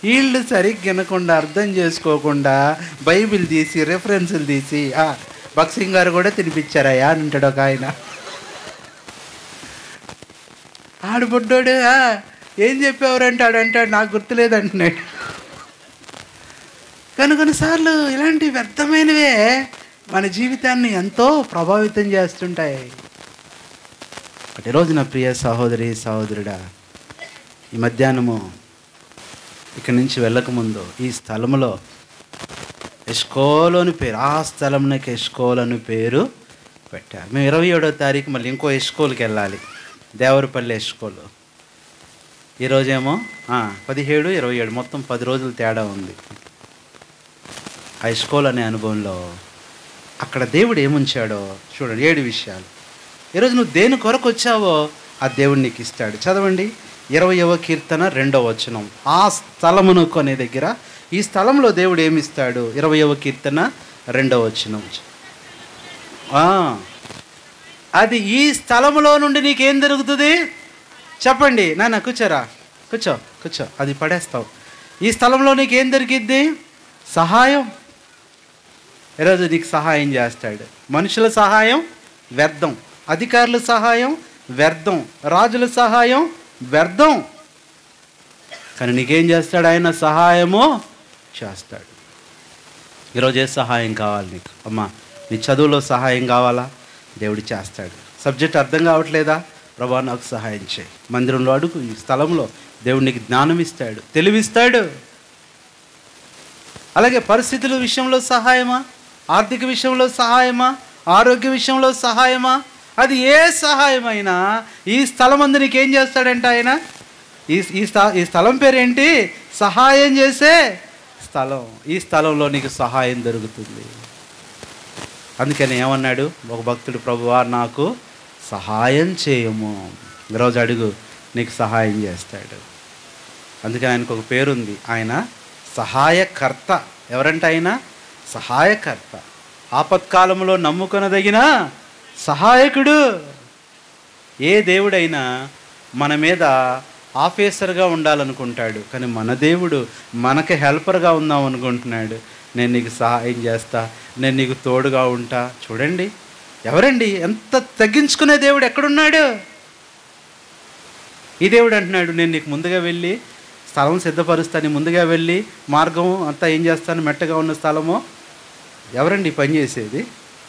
వీళ్ళు సరిగ్గా వినకుండా, అర్థం చేసుకోకుండా బైబిల్ తీసి రెఫరెన్సులు తీసి, భక్సింగ్ గారు కూడా తినిపించారయ్యా అని అంటాడు ఒక ఆయన. ఆడుబుడ్డోడు ఏం చెప్పేవారంటే ఆడంటాడు, నాకు గుర్తులేదంటున్నాడు. కొన్నిసార్లు ఇలాంటి వ్యర్థమైనవే మన జీవితాన్ని ఎంతో ప్రభావితం చేస్తుంటాయి. ఈరోజు నా ప్రియ సహోదరి సహోదరుడా, ఈ మధ్యాహ్నము ఇక్కడి నుంచి వెళ్ళకముందు ఈ స్థలంలో ఎష్కోలు అని పేరు, ఆ స్థలంకి ఎష్కోలు అని పేరు పెట్టారు. మేము 27వ తారీఖు మళ్ళీ ఇంకో ఎష్కోలుకి వెళ్ళాలి, దేవరపల్లి ఎష్కోలు. ఈరోజేమో 17, 27 మొత్తం 10 రోజులు తేడా ఉంది. ఆ ఎష్కోలు అనే అనుభవంలో అక్కడ దేవుడు ఏముంచాడో చూడండి. 7 విషయాలు. ఈరోజు నువ్వు దేని కొరకు వచ్చావో ఆ దేవుడు నీకు ఇస్తాడు. చదవండి 20వ కీర్తన 2వ వచనం. ఆ స్థలమును కొనే దగ్గర ఈ స్థలంలో దేవుడు ఏమిస్తాడు? 20వ కీర్తన 2వ వచనం. అది ఈ స్థలములో నుండి నీకేం జరుగుతుంది చెప్పండి. నాన్న కూర్చోరా, కూర్చో, అది పడేస్తావు. ఈ స్థలంలో నీకేం దొరికిద్ది? సహాయం. ఈరోజు నీకు సహాయం చేస్తాడు. మనుషుల సహాయం వ్యర్థం, అధికారుల సహాయం వ్యర్థం, రాజుల సహాయం వ్యర్థం. కానీ నీకేం చేస్తాడు? ఆయన సహాయము చేస్తాడు. ఈరోజు ఏ సహాయం కావాలి నీకు? అమ్మా నీ చదువులో సహాయం కావాలా? దేవుడు చేస్తాడు. సబ్జెక్ట్ అర్థం కావట్లేదా? ప్రభా నాకు సహాయం చేయి. మందిరంలో అడుగు, ఈ స్థలంలో దేవుడు నీకు జ్ఞానం ఇస్తాడు, తెలివిస్తాడు. అలాగే పరిస్థితుల విషయంలో సహాయమా, ఆర్థిక విషయంలో సహాయమా, ఆరోగ్య విషయంలో సహాయమా, అది ఏ సహాయమైనా ఈ స్థలం అందు నీకు ఏం చేస్తాడంటే ఆయన, ఈ స్థలం పేరేంటి? సహాయం చేసే స్థలం. ఈ స్థలంలో నీకు సహాయం దొరుకుతుంది. అందుకని ఏమన్నాడు ఒక భక్తుడు, ప్రభువా నాకు సహాయం చేయము. ఈరోజు అడుగు, నీకు సహాయం చేస్తాడు. అందుకని ఆయనకు ఒక పేరుంది, ఆయన సహాయకర్త. ఎవరంటే ఆయన సహాయకర్త, ఆపత్కాలంలో నమ్ముకొనదగిన సహాయకుడు. ఏ దేవుడైనా మన మీద ఆఫీసర్గా ఉండాలనుకుంటాడు, కానీ మన దేవుడు మనకి హెల్పర్గా ఉందాం అనుకుంటున్నాడు. నేను నీకు సహాయం చేస్తా, నేను నీకు తోడుగా ఉంటా. చూడండి ఎవరండి, ఎంత తగ్గించుకునే దేవుడు ఎక్కడున్నాడు? ఈ దేవుడు అంటున్నాడు, నేను నీకు ముందుగా వెళ్ళి స్థలం సిద్ధపరుస్తాను, ముందుగా వెళ్ళి మార్గం అంతా ఏం చేస్తాను, మెట్టగా ఉన్న స్థలము. ఎవరండి పని చేసేది?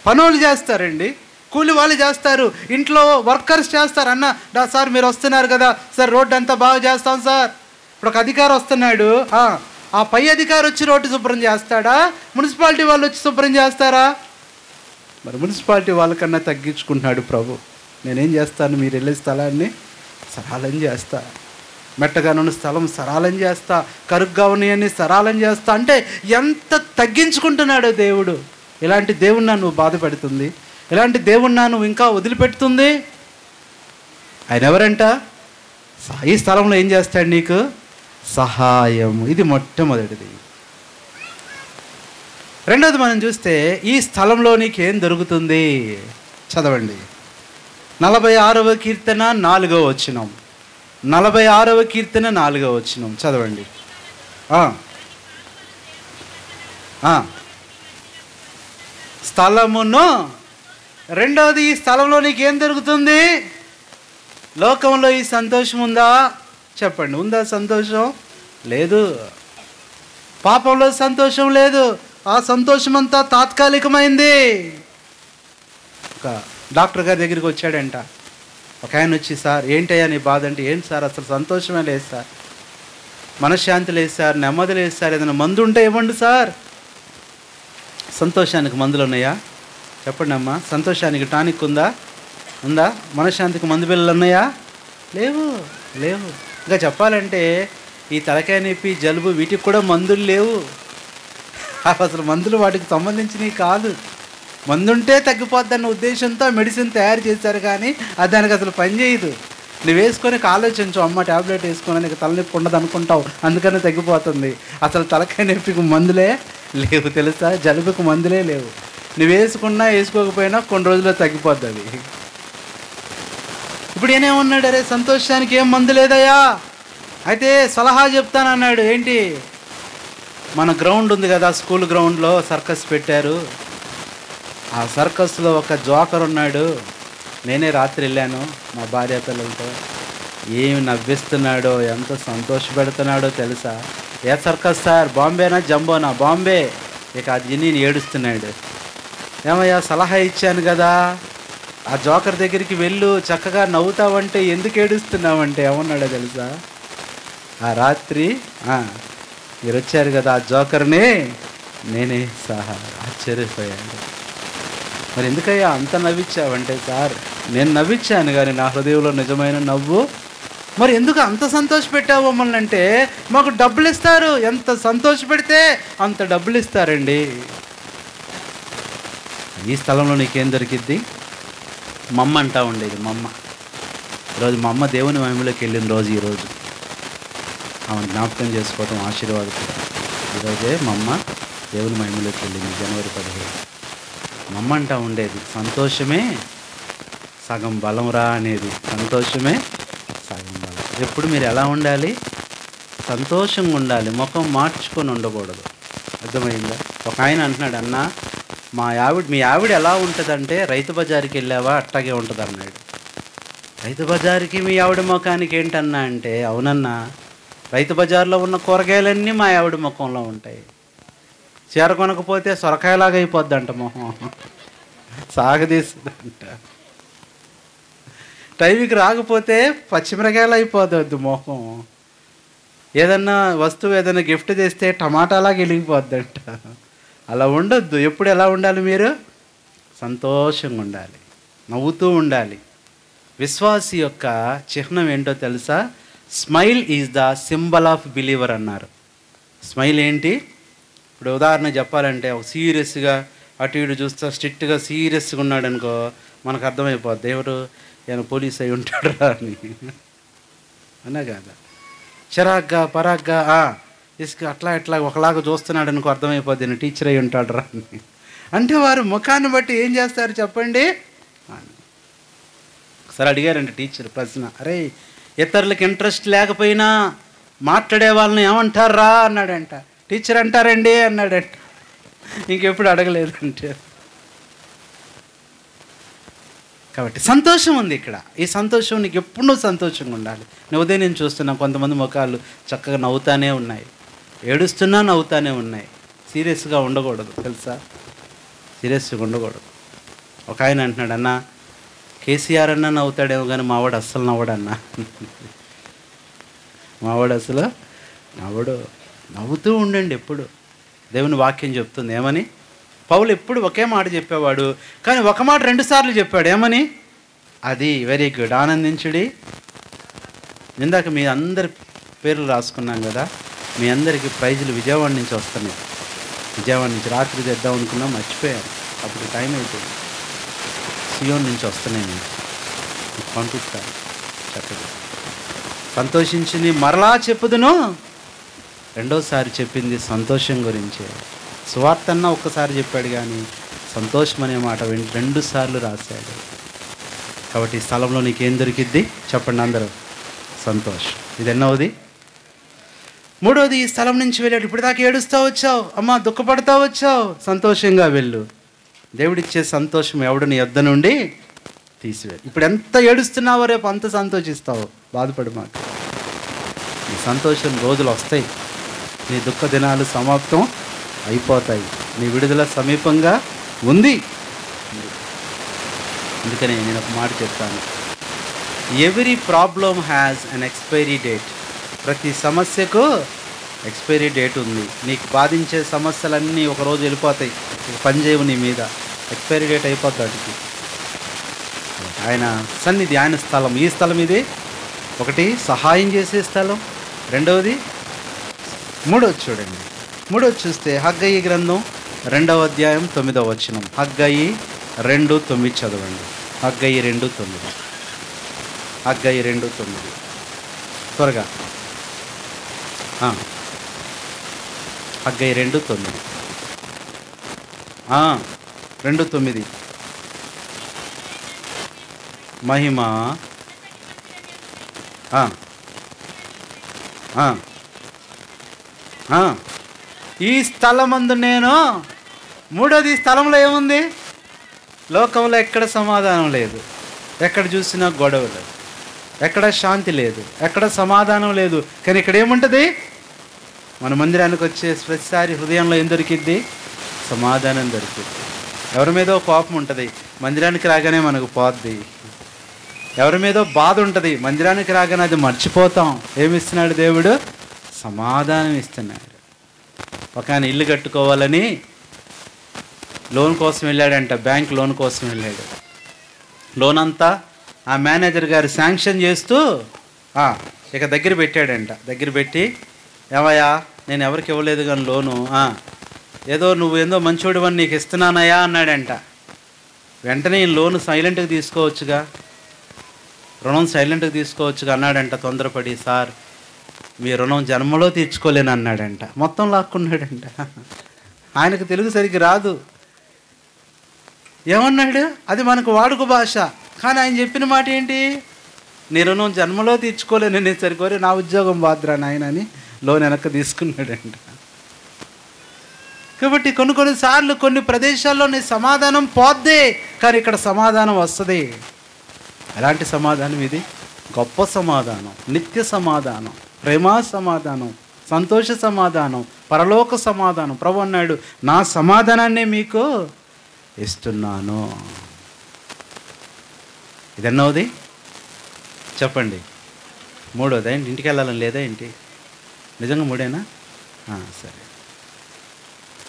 పనులు చేస్తారండి, కూలి వాళ్ళు చేస్తారు, ఇంట్లో వర్కర్స్ చేస్తారు. అన్న సార్ మీరు వస్తున్నారు కదా సార్, రోడ్డు అంతా బాగా చేస్తాం సార్. ఇప్పుడు ఒక అధికారి వస్తున్నాడు, ఆ పై అధికారి వచ్చి రోడ్డు శుభ్రం చేస్తాడా? మున్సిపాలిటీ వాళ్ళు వచ్చి శుభ్రం చేస్తారా? మరి మున్సిపాలిటీ వాళ్ళకన్నా తగ్గించుకుంటున్నాడు ప్రభు. నేనేం చేస్తాను, మీరు వెళ్ళే స్థలాన్ని సరాలం చేస్తా, మెట్టగా ఉన్న స్థలం సరాలం చేస్తా, కరుగ్గా ఉన్నాయని సరాలం చేస్తా. అంటే ఎంత తగ్గించుకుంటున్నాడో దేవుడు. ఇలాంటి దేవుణ్ణి నువ్వు బాధ పెడుతుంది, ఇలాంటి దేవుణ్ణి నువ్వు ఇంకా వదిలిపెడుతుంది. ఆయన ఎవరంట? ఈ స్థలంలో ఏం చేస్తాడు? నీకు సహాయం. ఇది మొట్టమొదటిది. రెండోది మనం చూస్తే ఈ స్థలంలో నీకేం దొరుకుతుంది? చదవండి 46వ కీర్తన 4వ వచనం. 46వ కీర్తన 4వ వచనం చదవండి. స్థలమును. రెండవది, ఈ స్థలంలో నీకేం దొరుకుతుంది? లోకంలో ఈ సంతోషం ఉందా? చెప్పండి, ఉందా సంతోషం? లేదు. పాపంలో సంతోషం లేదు. ఆ సంతోషం అంతా తాత్కాలికమైంది. ఒక డాక్టర్ గారి దగ్గరికి వచ్చాడంట. ఒక ఆయన వచ్చి, సార్ ఏంటయ్యా నీ బాధ అంటే, ఏంటి సార్ అసలు సంతోషమే లేదు సార్, మనశ్శాంతి లేదు సార్, నెమ్మది లేదు సార్, ఏదైనా మందు ఉంటే ఇవ్వండి సార్. సంతోషానికి మందులు ఉన్నాయా? చెప్పండి అమ్మా. సంతోషానికి టానిక్ ఉందా? ఉందా? మనశ్శాంతికి మందు బిళ్ళలు ఉన్నాయా? లేవు. ఇంకా చెప్పాలంటే ఈ తలకాయ నొప్పి, జలుబు వీటికి కూడా మందులు లేవు. అసలు మందులు వాటికి సంబంధించినవి కాదు. మందుంటే తగ్గిపోద్దన్న ఉద్దేశంతో మెడిసిన్ తయారు చేశారు, కానీ అది దానికి అసలు పనిచేయదు. నువ్వు వేసుకొని ఆలోచించు, అమ్మ ట్యాబ్లెట్ వేసుకొని నీకు తలనొప్పి ఉండదు అనుకుంటావు, అందుకని తగ్గిపోతుంది. అసలు తలకాయ నొప్పికి మందులే లేవు తెలుసా, జలుబుకి మందులే లేవు. నువ్వు వేసుకున్నా వేసుకోకపోయినా కొన్ని రోజుల్లో తగ్గిపోద్ది అది. ఇప్పుడు ఏమన్నాడు, అరే సంతోషానికి ఏం మందు లేదయ్యా, అయితే సలహా చెప్తానన్నాడు. ఏంటి? మన గ్రౌండ్ ఉంది కదా, స్కూల్ గ్రౌండ్లో సర్కస్ పెట్టారు. ఆ సర్కస్లో ఒక జోకర్ ఉన్నాడు. నేనే రాత్రి వెళ్ళాను మా భార్య పిల్లలతో. ఏమి నవ్విస్తున్నాడో, ఎంత సంతోషపెడుతున్నాడో తెలుసా. ఏ సర్కస్ సార్? బాంబేనా జంబోనా? బాంబే. ఇక అది నేను ఏడుస్తున్నాడు. ఏమయ్యా సలహా ఇచ్చాను కదా, ఆ జోకర్ దగ్గరికి వెళ్ళు, చక్కగా నవ్వుతావంటే ఎందుకు ఏడుస్తున్నావంటే ఏమన్నాడో తెలుసా. ఆ రాత్రి మీరు వచ్చారు కదా ఆ జోకర్ని నేనే సహా ఆశ్చర్యపోయాను. మరి ఎందుకయ్యా అంత నవ్వించావంటే, సార్ నేను నవ్వించాను కానీ నా హృదయంలో నిజమైన నవ్వు. మరి ఎందుకు అంత సంతోషపెట్టావు మమ్మల్ని అంటే, మాకు డబ్బులు ఇస్తారు, ఎంత సంతోషపెడితే అంత డబ్బులు ఇస్తారండి. ఈ స్థలంలో నీకేం దొరికిద్ది? మా అమ్మ అంటా ఉండేది. మా అమ్మ ఈరోజు మా అమ్మ దేవుని మహిమలోకి వెళ్ళిన రోజు ఈరోజు. ఆమె జ్ఞాపకం చేసుకోవటం ఆశీర్వాదం. ఈరోజే మా అమ్మ దేవుని మహిమలోకి వెళ్ళింది, జనవరి 15. మా అమ్మ అంటా ఉండేది, సంతోషమే సగం బలంరా అనేది. సంతోషమే సగం బలం. ఎప్పుడు మీరు ఎలా ఉండాలి? సంతోషంగా ఉండాలి, ముఖం మార్చుకొని ఉండకూడదు. అర్థమైందా? ఒక ఆయన అంటున్నాడు, అన్న మీ ఆవిడ ఎలా ఉంటుందంటే, రైతు బజార్కి వెళ్ళావా అట్టాగే ఉంటుంది అన్నాడు. రైతు బజార్కి మీ ఆవిడ ముఖానికి ఏంటన్నా అంటే, అవునన్నా రైతు బజార్లో ఉన్న కూరగాయలన్నీ మా ఆవిడ ముఖంలో ఉంటాయి. చీర కొనకపోతే సొరకాయలాగా అయిపోద్దంట మొహం, సాగదీస్తుందంట. టైంకి రాకపోతే పచ్చిమిరకాయలు అయిపోద్ది మొహం. ఏదన్నా వస్తువు ఏదైనా గిఫ్ట్ చేస్తే టమాటాలాగా వెలిగిపోద్దంట. అలా ఉండొద్దు. ఎప్పుడు ఎలా ఉండాలి? మీరు సంతోషంగా ఉండాలి, నవ్వుతూ ఉండాలి. విశ్వాసి యొక్క చిహ్నం ఏంటో తెలుసా? Smile is the symbol of believer అన్నారు. స్మైల్ ఏంటి? ఇప్పుడు ఉదాహరణ చెప్పాలంటే, ఒక సీరియస్గా అటు ఇటు చూస్తా స్ట్రిక్ట్గా సీరియస్గా ఉన్నాడు అనుకో, మనకు అర్థమైపోద్ది ఎవరు ఏమైనా పోలీస్ అయి ఉంటాడు రా అని. అన్నా కాదా? చిరాగ్గా పరాగ్గా ఇసుక అట్లా ఇట్లా ఒకలాగా చూస్తున్నాడు అనుకో, అర్థమైపోద్ది నేను టీచర్ అయి ఉంటాడు రా అని. అంటే వారు ముఖాన్ని బట్టి ఏం చేస్తారు చెప్పండి. ఒకసారి అడిగారండి టీచర్ ప్రశ్న, అరే ఇతరులకు ఇంట్రెస్ట్ లేకపోయినా మాట్లాడే వాళ్ళని ఏమంటారా అన్నాడంట. టీచర్ అంటారండి అన్నాడంట. ఇంకెప్పుడు అడగలేదంటే. కాబట్టి సంతోషం ఉంది ఇక్కడ. ఈ సంతోషం నీకు ఎప్పుడు సంతోషంగా ఉండాలి. నేను ఉదయం నేను చూస్తున్నా కొంతమంది ముఖాలు చక్కగా నవ్వుతానే ఉన్నాయి, ఏడుస్తున్నా నవ్వుతానే ఉన్నాయి. సీరియస్గా ఉండకూడదు తెలుసా, సీరియస్గా ఉండకూడదు. ఒక ఆయన అంటున్నాడు, అన్న కేసీఆర్ అన్నా నవ్వుతాడేమో కానీ మావాడు అస్సలు నవ్వడన్నా. మావాడు అసలు నవ్వడు. నవ్వుతూ ఉండండి ఎప్పుడు. దేవుని వాక్యం చెప్తుంది ఏమని? పౌలు ఎప్పుడు ఒకే మాట చెప్పేవాడు, కానీ ఒక మాట 2 సార్లు చెప్పాడు. ఏమని? అది వెరీ గుడ్, ఆనందించుడి. ఇందాక మీ అందరి పేర్లు రాసుకున్నాం కదా, మీ అందరికీ ప్రైజులు విజయవాడ నుంచి వస్తున్నాయి. విజయవాడ నుంచి రాత్రి తెద్దాం అనుకున్నాం, మర్చిపోయాను, అప్పుడు టైం అయిపోయింది. సియోన్ నుంచి వస్తున్నాయి, నేను పంపిస్తాను. చక్కగా సంతోషించింది మరలా చెప్పుదును. రెండోసారి చెప్పింది సంతోషం గురించే. సువార్తన్న ఒక్కసారి చెప్పాడు కానీ సంతోషం అనే మాట 2 సార్లు రాశాడు. కాబట్టి ఈ స్థలంలో నీకేం దొరికిద్ది చెప్పండి అందరూ? సంతోషం. ఇది ఎన్నోది? 3వది, ఈ స్థలం నుంచి వెళ్ళాడు. ఇప్పుడు దాకా ఏడుస్తూ వచ్చావు, అమ్మ దుఃఖపడతా వచ్చావు, సంతోషంగా వెళ్ళు. దేవుడిచ్చే సంతోషం ఎవడు నీ యొద్ద నుండి తీసివేయాలి. ఇప్పుడు ఎంత ఏడుస్తున్నావో రేపు అంత సంతోషిస్తావు. బాధపడి మాకు. నీ సంతోషం రోజులు వస్తాయి. నీ దుఃఖ దినాలు సమాప్తం అయిపోతాయి. నీ విడుదల సమీపంగా ఉంది. అందుకనే నేను ఒక మాట చెప్తాను. Every problem has an expiry date. ప్రతి సమస్యకు ఎక్స్పైరీ డేట్ ఉంది. నీకు బాధించే సమస్యలన్నీ ఒకరోజు వెళ్ళిపోతాయి. పని చేయవు నీ మీద. ఎక్స్పైరీ డేట్ అయిపోతాడికి. ఆయన సన్నిధి, ఆయన స్థలం. ఈ స్థలం ఇది. ఒకటి సహాయం చేసే స్థలం. రెండవది, మూడవది చూడండి. మూడవది చూస్తే హగ్గయి గ్రంథం 2వ అధ్యాయం 9వ వచనం. హగ్గయి 2:9 చదవండి. హగ్గయి 2:9. హగ్గయి 2:9 త్వరగా. హగ్గయి 2:9. 2:9. మహిమ ఈ స్థలమందు నేను. మూడోది, ఈ స్థలంలో ఏముంది? లోకంలో ఎక్కడ సమాధానం లేదు. ఎక్కడ చూసినా గొడవలు, ఎక్కడ శాంతి లేదు, ఎక్కడ సమాధానం లేదు. కానీ ఇక్కడ ఏముంటుంది? మన మందిరానికి వచ్చే ప్రతిసారి హృదయంలో ఏం దొరికిద్ది? సమాధానం దొరికిద్ది. ఎవరి మీదో కోపం ఉంటుంది, మందిరానికి రాగానే మనకు పోద్ది. ఎవరి మీదో బాధ ఉంటుంది, మందిరానికి రాగానే అది మర్చిపోతాం. ఏమిస్తున్నాడు దేవుడు? సమాధానం ఇస్తున్నాడు. ఒక ఆయన ఇల్లు కట్టుకోవాలని లోన్ కోసం వెళ్ళాడంట. బ్యాంక్ లోన్ కోసం వెళ్ళాడు. లోన్ అంతా ఆ మేనేజర్ గారు శాంక్షన్ చేస్తూ ఇక దగ్గర పెట్టాడంట. దగ్గర పెట్టి, ఏమయ్యా నేను ఎవరికి ఇవ్వలేదు కానీ లోను, ఏదో నువ్వు ఏందో మంచోడివని నీకు ఇస్తున్నానయ్యా అన్నాడంట. వెంటనే ఈ లోను సైలెంట్గా తీసుకోవచ్చుగా, రుణం సైలెంట్గా తీసుకోవచ్చుగా అన్నాడంట. తొందరపడి, సార్ మీ రుణం జన్మలో తీర్చుకోలేను అన్నాడంట. మొత్తం లాక్కున్నాడంట. ఆయనకు తెలుగు సరిగ్గా రాదు. ఏమన్నాడు? అది మనకు వాడుక భాష. కానీ ఆయన చెప్పిన మాట ఏంటి? నీ రుణం జన్మలో తీర్చుకోలేను, నేను సరికోరి నా ఉద్యోగం బాద్రా నాయన అని లోన్ వెనక్కి తీసుకున్నాడంట. కాబట్టి కొన్నిసార్లు కొన్ని ప్రదేశాల్లో నీ సమాధానం పోద్దే, కానీ ఇక్కడ సమాధానం వస్తుంది. ఎలాంటి సమాధానం ఇది? గొప్ప సమాధానం, నిత్య సమాధానం, ప్రేమ సమాధానం, సంతోష సమాధానం, పరలోక సమాధానం. ప్రభు అన్నాడు, నా సమాధానాన్ని మీకు ఇస్తున్నాను. ఇదన్నోది చెప్పండి. మూడోదా ఏంటి? ఇంటికి వెళ్ళాలని లేదా ఏంటి? నిజంగా మూడేనా? సరే.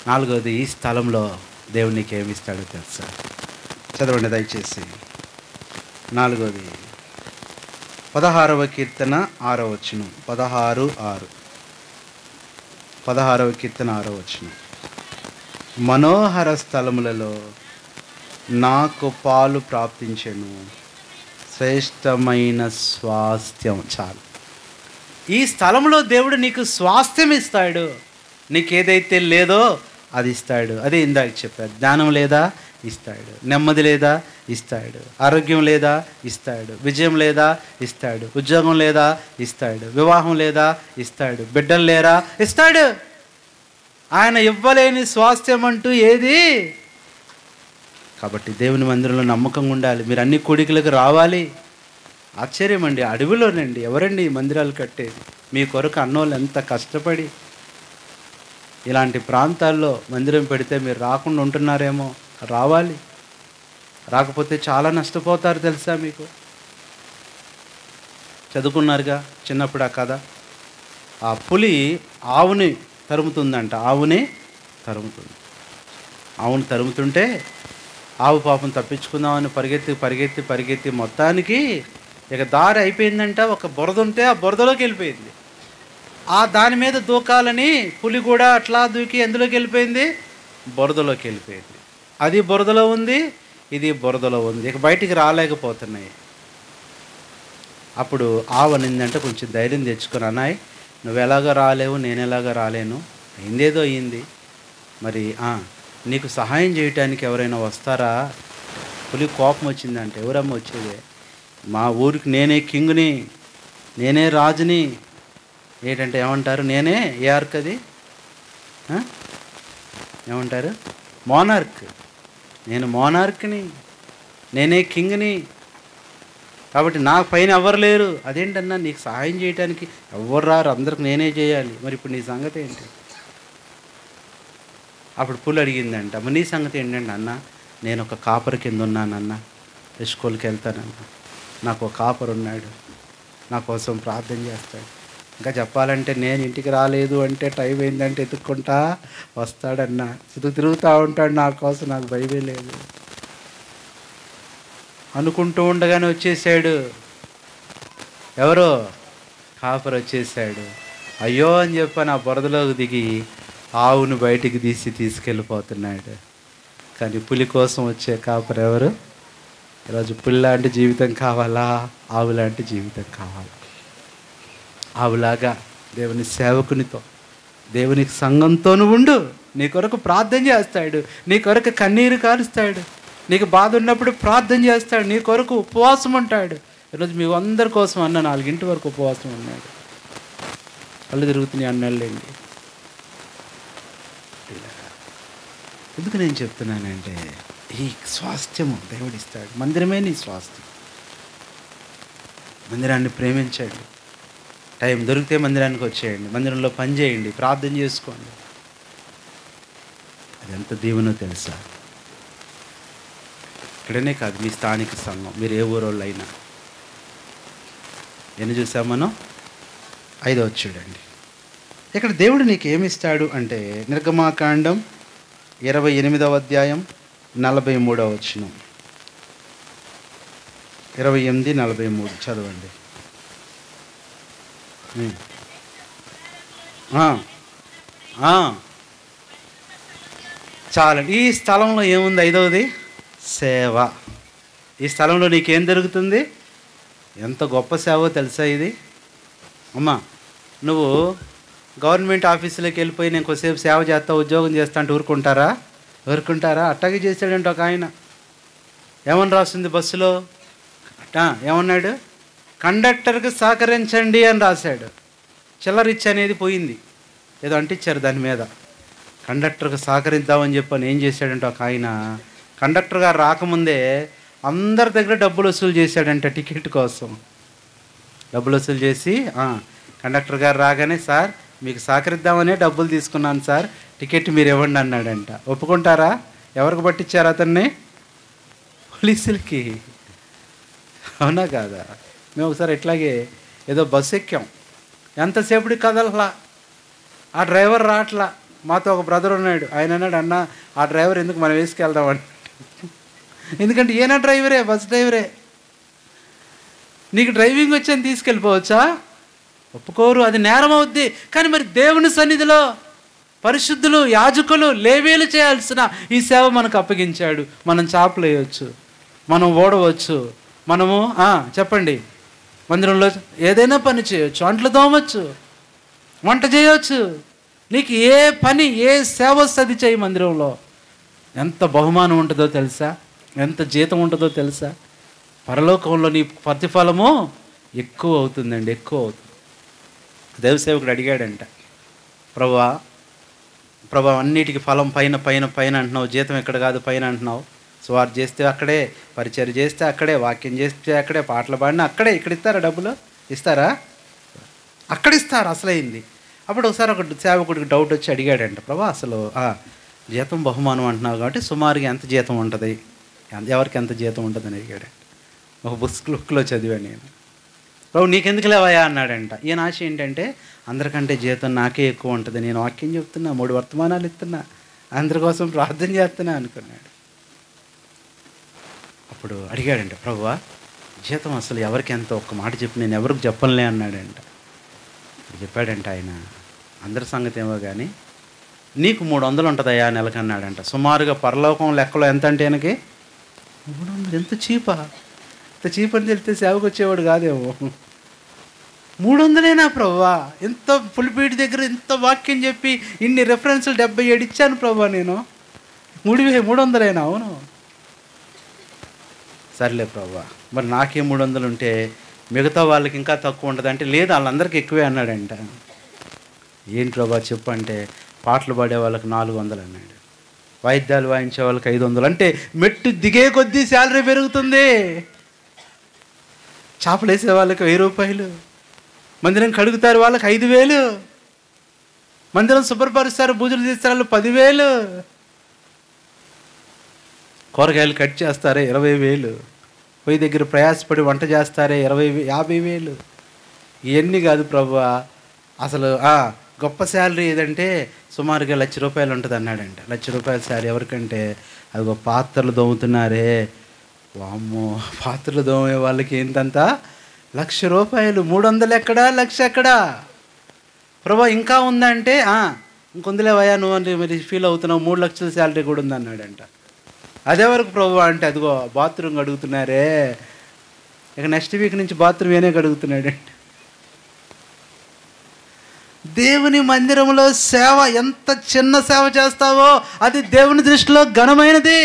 నాలుగోది, ఈ స్థలంలో దేవుడు నీకు ఏమి ఇస్తాడో తెలుసా? చదవండి దయచేసి. నాలుగోది 16వ కీర్తన 6వ వచనం. 16:6. 16వ కీర్తన 6వ వచనం. మనోహర స్థలములలో నాకు పాలు ప్రాప్తించెను, శ్రేష్టమైన స్వాస్థ్యం. చాలు. ఈ స్థలంలో దేవుడు నీకు స్వాస్థ్యం ఇస్తాడు. నీకు ఏదైతే లేదో అది ఇస్తాడు. అదే ఇందాక చెప్పాడు. జ్ఞానం లేదా? ఇస్తాడు. నెమ్మది లేదా? ఇస్తాడు. ఆరోగ్యం లేదా? ఇస్తాడు. విజయం లేదా? ఇస్తాడు. ఉద్యోగం లేదా? ఇస్తాడు. వివాహం లేదా? ఇస్తాడు. బిడ్డలు లేరా? ఇస్తాడు. ఆయన ఇవ్వలేని స్వాస్థ్యం అంటూ ఏది? కాబట్టి దేవుని మందిరంలో నమ్మకంగా ఉండాలి. మీరు అన్ని కూడికలకు రావాలి. ఆశ్చర్యం అండి, అడవిలోనండి ఎవరండి ఈ మందిరాలు కట్టేది? మీ కొరకు అన్నోళ్ళు ఎంత కష్టపడి ఇలాంటి ప్రాంతాల్లో మందిరం పెడితే మీరు రాకుండా ఉంటున్నారేమో. రావాలి. రాకపోతే చాలా నష్టపోతారు తెలుసా మీకు? చదువుకున్నారుగా చిన్నప్పుడు ఆ కథ. ఆ పులి ఆవుని తరుముతుందంట. ఆవుని తరుముతుంది. ఆవుని తరుముతుంటే ఆవు పాపం తప్పించుకుందామని పరిగెత్తి పరిగెత్తి పరిగెత్తి మొత్తానికి ఇక దారి అయిపోయిందంట. ఒక బురద ఉంటే ఆ బురదలోకి వెళ్ళిపోయింది. ఆ దాని మీద దూకాలని పులి కూడా అట్లా దూకి ఎందులోకి వెళ్ళిపోయింది? బురదలోకి వెళ్ళిపోయింది. అది బురదలో ఉంది, ఇది బురదలో ఉంది. ఇక బయటికి రాలేకపోతున్నాయి. అప్పుడు ఆవు అనిందంటే, కొంచెం ధైర్యం తెచ్చుకొని, అన్నాయి నువ్వు ఎలాగో రాలేవు, నేను ఎలాగో రాలేను, అయిందేదో అయ్యింది, మరి నీకు సహాయం చేయటానికి ఎవరైనా వస్తారా? పులి కోపం వచ్చిందంటే, ఎవరమ్మ వచ్చేదే? మా ఊరికి నేనే కింగ్ని, నేనే రాజుని. ఏంటంటే ఏమంటారు? నేనే ఏ ఆర్క్ అది ఏమంటారు? మోనార్క్. నేను మోనార్క్ని, నేనే కింగ్ని, కాబట్టి నాకు పైన ఎవరు లేరు. అదేంటన్నా నీకు సహాయం చేయడానికి ఎవరు రారు, అందరికి నేనే చేయాలి. మరి ఇప్పుడు నీ సంగతి ఏంటి? అప్పుడు పులి అడిగిందంట, మరి నీ సంగతి ఏంటంటే, అన్న నేను ఒక కాపర్ కింద ఉన్నానన్న, స్కూల్కి వెళ్తానన్న, నాకు ఒక కాపర్ ఉన్నాడు, నా కోసం ప్రార్థన చేస్తాడు. ఇంకా చెప్పాలంటే నేను ఇంటికి రాలేదు అంటే టైం అయిందంటే ఎత్తుక్కుంటా వస్తాడన్న, తిరుగుతూ ఉంటాడు నా కోసం, నాకు భయమే లేదు అనుకుంటూ ఉండగానే వచ్చేసాడు. ఎవరో కాపర్ వచ్చేసాడు. అయ్యో అని చెప్పి నా బురదలోకి దిగి ఆవును బయటికి తీసుకెళ్ళిపోతున్నాడు. కానీ పులి కోసం వచ్చే కాపర్ ఎవరు? ఈరోజు పులి లాంటి జీవితం కావాలా? ఆవు లాంటి జీవితం కావాలా? ఆవులాగా దేవుని సేవకునితో, దేవునికి సంఘంతోను ఉండు. నీ కొరకు ప్రార్థన చేస్తాడు, నీ కొరకు కన్నీరు కారుస్తాడు, నీకు బాధ ఉన్నప్పుడు ప్రార్థన చేస్తాడు, నీ కొరకు ఉపవాసం ఉంటాడు. ఈరోజు మీ అందరి కోసం అన్న 4 వరకు ఉపవాసం ఉన్నాడు. కళ్ళు తిరుగుతున్నాయి అన్నళ్ళండి. ఎందుకు నేను చెప్తున్నానంటే, ఈ స్వాస్థ్యము దేవుడిస్తాడు. మందిరమే నీ స్వాస్థ్యం. మందిరాన్ని ప్రేమించండి. టైం దొరికితే మందిరానికి వచ్చేయండి, మందిరంలో పని చేయండి, ప్రార్థన చేసుకోండి. అది ఎంత దీవెనో తెలుసా? ఇక్కడనే కాదు, మీ స్థానిక సంఘం, మీరు ఏ ఊరోళ్ళు అయినా. ఎన్ని చూసాం మనం? 5వ చూడండి. ఇక్కడ దేవుడు నీకు ఏమిస్తాడు అంటే, నిర్గమాకాండం 28వ అధ్యాయం 43వ వచనం. 28:43 చదవండి. చాలండి. ఈ స్థలంలో ఏముంది? 5వది సేవ. ఈ స్థలంలో నీకేం జరుగుతుంది? ఎంత గొప్ప సేవో తెలుసా ఇది? అమ్మా, నువ్వు గవర్నమెంట్ ఆఫీసులోకి వెళ్ళిపోయి నేను కొద్దిసేపు సేవ చేస్తా, ఉద్యోగం చేస్తా అంటే ఊరుకుంటారా? అట్టాగే చేశాడంట ఒక ఆయన. ఏమని రాస్తుంది బస్సులో? ఏమన్నాడు? కండక్టర్కి సహకరించండి అని రాశాడు. చిల్లరిచ్చి అనేది పోయింది, ఏదో అంటించారు దాని మీద. కండక్టర్కి సహకరిద్దామని చెప్పని ఏం చేశాడంటే ఒక ఆయన, కండక్టర్ గారు రాకముందే అందరి దగ్గర డబ్బులు వసూలు చేశాడంట టికెట్ కోసం. డబ్బులు వసూలు చేసి కండక్టర్ గారు రాగానే, సార్ మీకు సహకరిద్దామనే డబ్బులు తీసుకున్నాను సార్, టికెట్ మీరు ఇవ్వండి అన్నాడంట. ఒప్పుకుంటారా? ఎవరికి పట్టించారు అతన్ని? పోలీసులకి. అవునా కాదా? మేము ఒకసారి ఇట్లాగే ఏదో బస్సు ఎక్కాం, ఎంతసేపటికి కదలలా, ఆ డ్రైవర్ రావట్లా. మాతో ఒక బ్రదర్ ఉన్నాడు, ఆయన అన్నాడు, అన్న ఆ డ్రైవర్ ఎందుకు, మనం వేసుకెళ్దామని. ఎందుకంటే ఈయన డ్రైవరే, బస్ డ్రైవరే. నీకు డ్రైవింగ్ వచ్చని తీసుకెళ్ళిపోవచ్చా? ఒప్పుకోరు, అది నేరం అవుద్ది. కానీ మరి దేవుని సన్నిధిలో పరిశుద్ధులు, యాజకులు, లేవీలు చేయాల్సిన ఈ సేవ మనకు అప్పగించాడు. మనం చేపలు వేయవచ్చు, మనం ఓడవచ్చు, మనము చెప్పండి, మందిరంలో ఏదైనా పని చేయొచ్చు, అంట్లు తోమవచ్చు, వంట చేయవచ్చు. నీకు ఏ పని, ఏ సేవ వస్తుంది చేయి మందిరంలో. ఎంత బహుమానం ఉంటుందో తెలుసా? ఎంత జీతం ఉంటుందో తెలుసా? పరలోకంలో నీ ప్రతిఫలము ఎక్కువ అవుతుందండి, ఎక్కువ అవుతుంది. దేవసేవకుడు అడిగాడంట, ప్రభా అన్నిటికీ ఫలం పైన పైన పైన అంటున్నావు, జీతం ఎక్కడ కాదు పైన అంటున్నావు. సువార్త చేస్తే అక్కడే, పరిచర్య చేస్తే అక్కడే, వాక్యం చేస్తే అక్కడే, పాటలు పాడినా అక్కడే. ఇక్కడ ఇస్తారా డబ్బులు? ఇస్తారా? అక్కడ ఇస్తారు అసలైంది. అప్పుడు ఒకసారి ఒక సేవకుడికి డౌట్ వచ్చి అడిగాడంట, ప్రభా అసలు జీతం బహుమానం అంటున్నావు కాబట్టి సుమారుగా ఎంత జీతం ఉంటుంది, ఎవరికి ఎంత జీతం ఉంటుందని అడిగాడంట. ఒక బుక్లో చదివాను నేను. ప్రభు నీకెందుకు లేవయా అన్నాడంట. ఈయన ఆశ ఏంటంటే, అందరికంటే జీతం నాకే ఎక్కువ ఉంటుంది, నేను వాక్యం చెప్తున్నా, 3 వర్తమానాలు ఇస్తున్నా, అందరి కోసం ప్రార్థన చేస్తున్నా అనుకున్నాడు. అప్పుడు అడిగాడంట, ప్రభువా జీతం అసలు ఎవరికి ఎంత, ఒక్క మాట చెప్పి నేను ఎవరికి చెప్పనులే అన్నాడంట. చెప్పాడంట ఆయన, అందరి సంగతి ఏమో కానీ నీకు 300 ఉంటుందయ్యా నెలకు అన్నాడంట. సుమారుగా పరలోకం లెక్కలో ఎంత అంటే ఆయనకి 300. ఎంత చీపా? ఇంత చీప్ అని తెలిస్తే సేవకు వచ్చేవాడు కాదేమో. 300 ప్రభువా? ఎంత పులిపీటి దగ్గర ఇంత వాక్యం చెప్పి ఇన్ని రెఫరెన్సులు 77 ఇచ్చాను ప్రభువా నేను, 300. అవును, సర్లే ప్రభువా, మరి నాకే 300 ఉంటే మిగతా వాళ్ళకి ఇంకా తక్కువ ఉంటుంది అంటే, లేదు వాళ్ళందరికీ ఎక్కువే అన్నాడంట. ఏంటి ప్రభా చెప్పు అంటే, పాటలు పాడే వాళ్ళకి 400 అన్నాడు, వాయిద్యాలు వాయించే వాళ్ళకి 500. అంటే మెట్టు దిగే కొద్దీ శాలరీ పెరుగుతుంది. చేపలు వేసే వాళ్ళకి 1000 రూపాయలు, మందిరం కడుగుతారు వాళ్ళకి 5000, మందిరం శుభ్రపరుస్తారు బూజులు తీస్తారు వాళ్ళు 10,000, కూరగాయలు కట్ చేస్తారే 20,000, పొయ్యి దగ్గర ప్రయాసపడి వంట చేస్తారే 50,000. ఇవన్నీ కాదు ప్రభువా, అసలు గొప్ప శాలరీ ఏదంటే సుమారుగా ₹1,00,000 ఉంటుంది అన్నాడంట. ₹1,00,000 శాలరీ ఎవరికంటే అది పాత్రలు దోముతున్నారే, వామ్మో, పాత్రలు దోమే వాళ్ళకి ఏంటంత ₹1,00,000, 300 ఎక్కడా, 1,00,000 ఎక్కడా ప్రభా, ఇంకా ఉందంటే ఇంకొందులేవయ్యా నువ్వు అంటే మరి ఫీల్ అవుతున్నావు, 3 లక్షల శాలరీ కూడా ఉంది అన్నాడంట. అదే వరకు ప్రభు అంటే అదిగో బాత్రూమ్ కడుగుతున్నారే, ఇక నెక్స్ట్ వీక్ నుంచి బాత్రూమ్ ఏనే కడుగుతున్నాడంట. దేవుని మందిరంలో సేవ ఎంత చిన్న సేవ చేస్తావో అది దేవుని దృష్టిలో ఘనమైనది.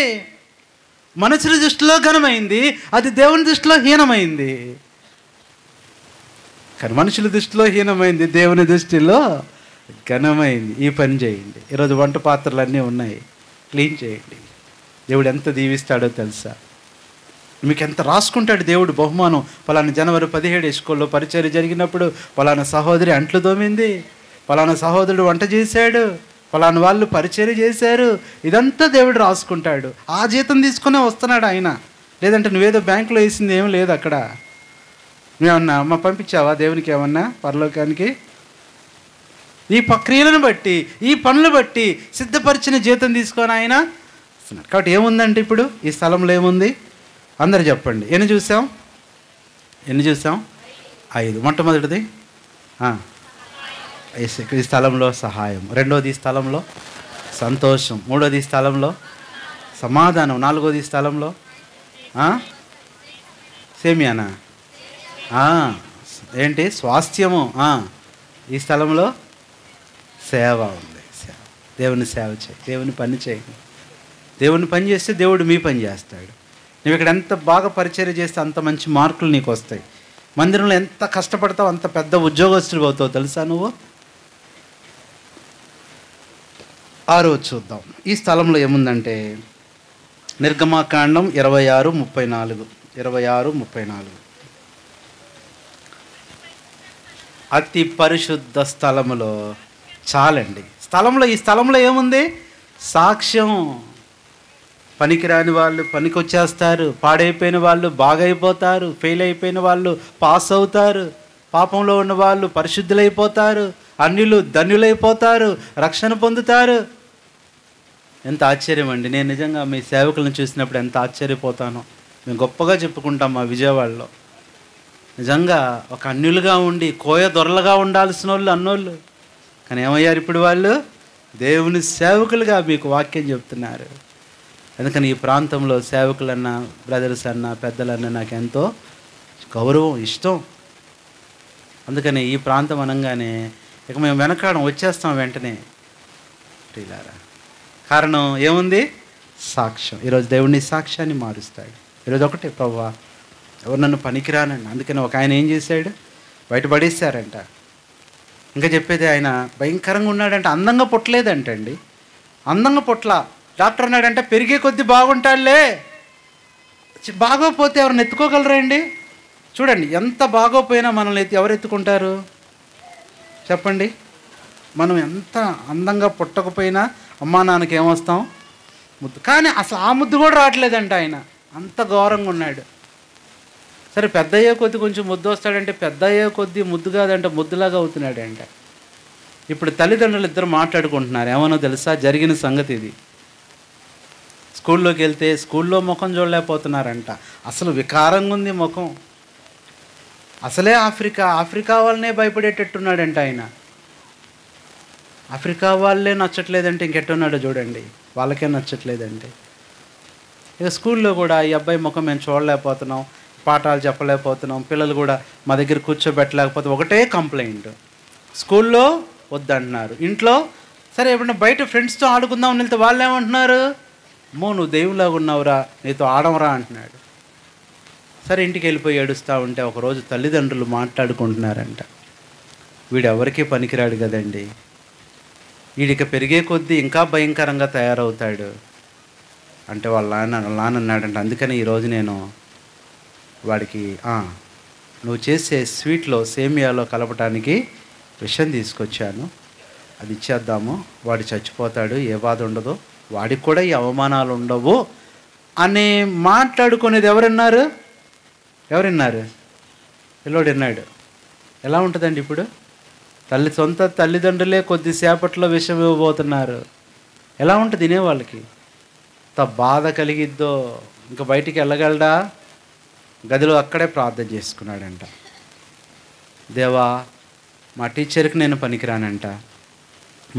మనుషుల దృష్టిలో ఘనమైంది, అది దేవుని దృష్టిలో హీనమైంది. కానీ మనుషుల దృష్టిలో హీనమైంది, దేవుని దృష్టిలో ఘనమైంది. ఈ పని చేయండి. ఈరోజు వంట పాత్రలు అన్నీ ఉన్నాయి, క్లీన్ చేయండి. దేవుడు ఎంత దీవిస్తాడో తెలుసా? మీకు ఎంత రాసుకుంటాడు దేవుడు బహుమానం. పలానా జనవరి 17 స్కూల్లో పరిచర్య జరిగినప్పుడు పలానా సహోదరి అంట్లు తోమింది, పలానా సహోదరుడు వంట చేశాడు, పలానా వాళ్ళు పరిచర్య చేశారు. ఇదంతా దేవుడు రాసుకుంటాడు. ఆ జీతం తీసుకునే వస్తున్నాడు ఆయన. లేదంటే నువ్వేదో బ్యాంకులో వేసింది ఏం లేదు అక్కడ. నువ్వేమన్నా అమ్మ పంపించావా దేవునికి ఏమన్నా పరలోకానికి? ఈ ప్రక్రియలను బట్టి, ఈ పనులు బట్టి సిద్ధపరిచిన జీతం తీసుకొని ఆయన వస్తున్నాడు. కాబట్టి ఏముందంటే ఇప్పుడు ఈ స్థలంలో ఏముంది? అందరు చెప్పండి. ఎన్ని చూసాం? 5. మొట్టమొదటిది ఈ స్థలంలో సహాయం, రెండోది ఈ స్థలంలో సంతోషం, మూడోది ఈ స్థలంలో సమాధానం, నాలుగోది ఈ స్థలంలో సేమియానా ఏంటి స్వాస్థ్యము, ఈ స్థలంలో సేవ ఉంది. సేవ, దేవుని సేవ చేయి, దేవుని పని చేయండి. దేవుని పని చేస్తే దేవుడు మీ పని చేస్తాడు. నువ్వు ఇక్కడ ఎంత బాగా పరిచర్య చేస్తే అంత మంచి మార్కులు నీకు వస్తాయి. మందిరంలో ఎంత కష్టపడతావు అంత పెద్ద ఉద్యోగస్తులు అవుతావు తెలుసా నువ్వు. 6 చూద్దాం. ఈ స్థలంలో ఏముందంటే నిర్గమాకాండం 26:34 అతి పరిశుద్ధ స్థలములో చాలండి. ఈ స్థలంలో ఏముంది? సాక్ష్యం. పనికిరాని వాళ్ళు పనికి వచ్చేస్తారు, పాడైపోయిన వాళ్ళు బాగైపోతారు, ఫెయిల్ అయిపోయిన వాళ్ళు పాస్ అవుతారు, పాపంలో ఉన్న వాళ్ళు పరిశుద్ధులైపోతారు, అన్యులు ధన్యులైపోతారు, రక్షణ పొందుతారు. ఎంత ఆశ్చర్యం అండి. నేను నిజంగా మీ సేవకులను చూసినప్పుడు ఎంత ఆశ్చర్యపోతానో. మేము గొప్పగా చెప్పుకుంటాం మా విజయవాడలో. నిజంగా ఒక అన్యులుగా ఉండి కోయ దొరలుగా ఉండాల్సిన వాళ్ళు అన్నోళ్ళు, కానీ ఏమయ్యారు ఇప్పుడు వాళ్ళు? దేవుని సేవకులుగా మీకు వాక్యం చెప్తున్నారు. అందుకని ఈ ప్రాంతంలో సేవకులన్నా, బ్రదర్స్ అన్నా, పెద్దలన్నా నాకు ఎంతో గౌరవం, ఇష్టం. అందుకని ఈ ప్రాంతం అనగానే ఇక మేము వెనకాడం వచ్చేస్తాం వెంటనే. కారణం ఏముంది? సాక్ష్యం. ఈరోజు దేవుడిని సాక్ష్యాన్ని మారుస్తాడు. ఈరోజు ఒకటే, ప్రభువా ఎవరు నన్ను పనికిరానండి. అందుకని ఒక ఆయన ఏం చేశాడు? బయటపడేశారంట. ఇంకా చెప్పేది ఆయన భయంకరంగా ఉన్నాడంట, అందంగా పుట్టలేదంటండి. అందంగా పుట్ల. డాక్టర్ అన్నాడంటే పెరిగే కొద్దీ బాగుంటాడులే. బాగోపోతే ఎవరిని ఎత్తుకోగలరండి? చూడండి, ఎంత బాగోపోయినా మనల్ని ఎవరు ఎత్తుకుంటారు చెప్పండి? మనం ఎంత అందంగా పుట్టకపోయినా అమ్మా నాన్నకి ఏమొస్తాం? ముద్దు. కానీ అసలు ఆ ముద్దు కూడా రావట్లేదంట ఆయన, అంత ఘోరంగా ఉన్నాడు. సరే పెద్ద అయ్యే కొద్దీ కొంచెం ముద్దు వస్తాడంటే పెద్ద అయ్యే కొద్దీ ముద్దు కాదంటే ముద్దులాగా అవుతున్నాడంట. ఇప్పుడు తల్లిదండ్రులు ఇద్దరు మాట్లాడుకుంటున్నారు. ఏమనో తెలుసా? జరిగిన సంగతి ఇది. స్కూల్లోకి వెళ్తే స్కూల్లో ముఖం చూడలేకపోతున్నారంట. అసలు వికారంగా ఉంది ముఖం. అసలే ఆఫ్రికా వాళ్ళనే భయపడేటట్టున్నాడంట ఆయన. ఆఫ్రికా వాళ్ళే నచ్చట్లేదంటే ఇంకెట్టున్నాడో చూడండి. వాళ్ళకే నచ్చట్లేదంటే ఇక స్కూల్లో కూడా ఈ అబ్బాయి ముఖం మేము చూడలేకపోతున్నాం, పాఠాలు చెప్పలేకపోతున్నాం, పిల్లలు కూడా మా దగ్గర కూర్చోబెట్టలేకపోతే ఒకటే కంప్లైంట్. స్కూల్లో వద్దంటున్నారు, ఇంట్లో సరే ఎప్పుడన్నా బయట ఫ్రెండ్స్తో ఆడుకుందాం వెళ్తే వాళ్ళు ఏమంటున్నారు? అమ్మో నువ్వు దేవులాగా ఉన్నావురా, నీతో ఆడమరా అంటున్నాడు. సరే ఇంటికి వెళ్ళిపోయి ఏడుస్తూ ఉంటే ఒకరోజు తల్లిదండ్రులు మాట్లాడుకుంటున్నారంట, వీడు ఎవరికీ పనికిరాడు కదండి, వీడిక పెరిగే కొద్దీ ఇంకా భయంకరంగా తయారవుతాడు అంటే వాళ్ళ నాన్న అన్నాడంట. అందుకని ఈరోజు నేను వాడికి నువ్వు చేసే స్వీట్లో సేమియాలో కలపటానికి విషం తీసుకొచ్చాను, అది ఇచ్చేద్దాము, వాడు చచ్చిపోతాడు, ఏ బాధ ఉండదు, వాడికి కూడా ఈ అవమానాలు ఉండవు అని మాట్లాడుకునేది ఎవరున్నారు? పిల్లోడు విన్నాడు. ఎలా ఉంటుందండి ఇప్పుడు? సొంత తల్లిదండ్రులే కొద్దిసేపట్లో విషం ఇవ్వబోతున్నారు. ఎలా ఉంటుంది వినేవాళ్ళకి? ఎంత బాధ కలిగిద్దో. ఇంకా బయటికి వెళ్ళగలడా? గదిలో అక్కడే ప్రార్థన చేసుకున్నాడంట. దేవా, మా టీచర్కి నేను పనికిరానంట,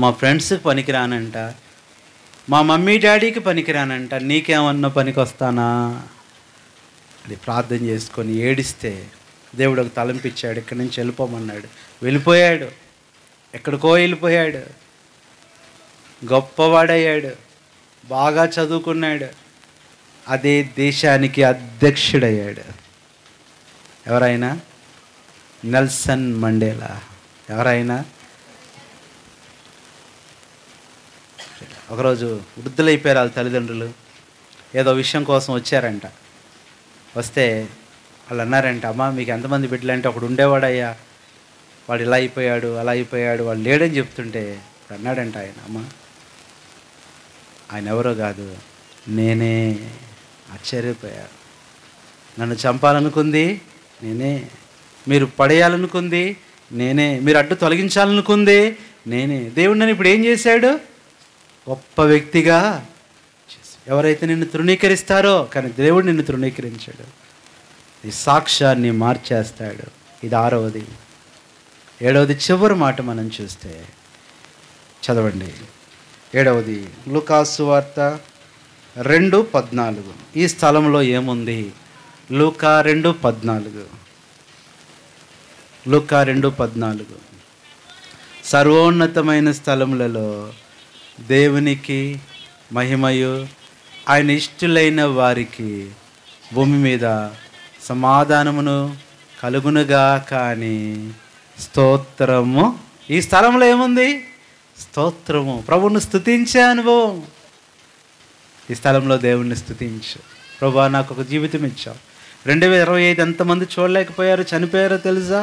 మా ఫ్రెండ్స్కి పనికిరానంట, మా మమ్మీ డాడీకి పనికిరానంట, నీకేమన్నా పనికి వస్తానా అది ప్రార్థన చేసుకొని ఏడిస్తే దేవుడు ఒక తలంపిచ్చాడు. ఇక్కడి నుంచి వెళ్ళిపోమన్నాడు. వెళ్ళిపోయాడు. ఎక్కడికో వెళ్ళిపోయాడు. గొప్పవాడయ్యాడు, బాగా చదువుకున్నాడు, అదే దేశానికి అధ్యక్షుడయ్యాడు. ఎవరైనా? Nelson Mandela. ఎవరైనా? ఒకరోజు వృద్ధులైపోయారు వాళ్ళ తల్లిదండ్రులు. ఏదో విషయం కోసం వచ్చారంట. వస్తే వాళ్ళు అన్నారంట, అమ్మ మీకు ఎంతమంది బిడ్డలంటే, ఒకడు ఉండేవాడయ్యా, వాడు ఇలా అయిపోయాడు, అలా అయిపోయాడు, వాడు లేడని చెప్తుంటే అన్నాడంట ఆయన, అమ్మ ఆయన ఎవరో కాదు, నేనే. ఆశ్చర్యపోయారు. నన్ను చంపాలనుకుంది నేనే, మీరు పడేయాలనుకుంది నేనే, మీరు అడ్డు తొలగించాలనుకుంది నేనే. దేవుడు నన్ను ఇప్పుడు ఏం చేశాడు? గొప్ప వ్యక్తిగా. ఎవరైతే నిన్ను తృణీకరిస్తారో, కానీ దేవుడు నిన్ను తృణీకరించాడు. ఈ సాక్ష్యాన్ని మార్చేస్తాడు. ఇది 6వది. 7వది చివరి మాట మనం చూస్తే, చదవండి 7వది, లూకాసు వార్త 2:14. ఈ స్థలంలో ఏముంది? లూకా 2:14. లూకా 2:14. సర్వోన్నతమైన స్థలములలో దేవునికి మహిమయు, ఆయన ఇష్టులైన వారికి భూమి మీద సమాధానమును కలుగునుగా. కానీ స్తోత్రము. ఈ స్థలంలో ఏముంది? స్తోత్రము. ప్రభువును స్తుతించే అనుభవం. ఈ స్థలంలో దేవుణ్ణి స్తుతించు. ప్రభువా, నాకు ఒక జీవితం ఇచ్చావు. 2025 ఎంతమంది చూడలేకపోయారు, చనిపోయారో తెలుసా?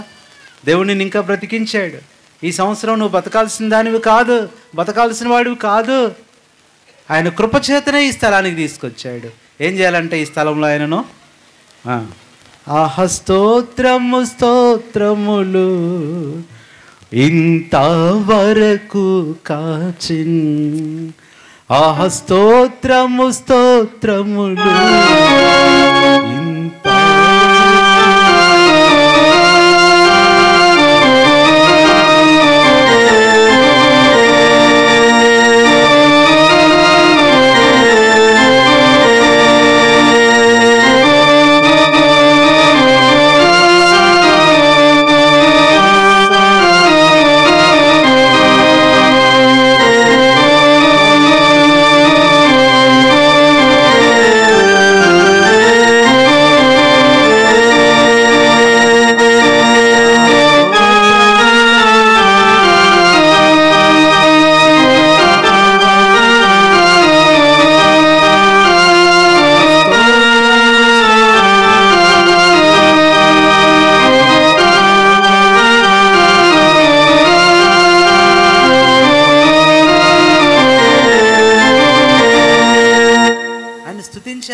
దేవుడిని ఇంకా బ్రతికించాడు. ఈ సంవత్సరం నువ్వు బతకాల్సిన దానివి కాదు, బతకాల్సిన వాడివి కాదు. ఆయన కృపచేతనే ఈ స్థలానికి తీసుకొచ్చాడు. ఏం చేయాలంటే ఈ స్థలంలో ఆయనను ఆహా స్తోత్రము స్తోత్రములు ఇంతవరకు కాచిన్, ఆహా స్తోత్రము స్తోత్రములు ఇంత.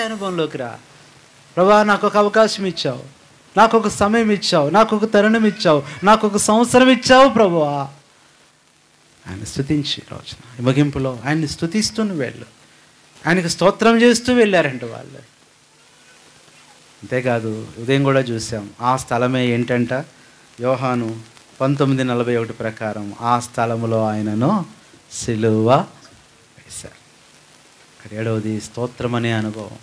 అనుభవంలోకి రా. ప్రభా, నాకు ఒక అవకాశం ఇచ్చావు, నాకు ఒక సమయం ఇచ్చావు, నాకు ఒక తరుణం ఇచ్చావు, నాకు ఒక సంవత్సరం ఇచ్చావు ప్రభువా. ఆయన స్తుతించి రోజున ముగింపులో ఆయన్ని స్తుతిస్తూ వెళ్ళు. ఆయనకు స్తోత్రం చేస్తూ వెళ్ళారంట వాళ్ళు. అంతేకాదు, ఉదయం కూడా చూసాం. ఆ స్థలమే ఏంటంట? యోహాను 19:41 ప్రకారం ఆ స్థలములో ఆయనను సిలువ వేశారు. 7వది స్తోత్రం అనే అనుభవం.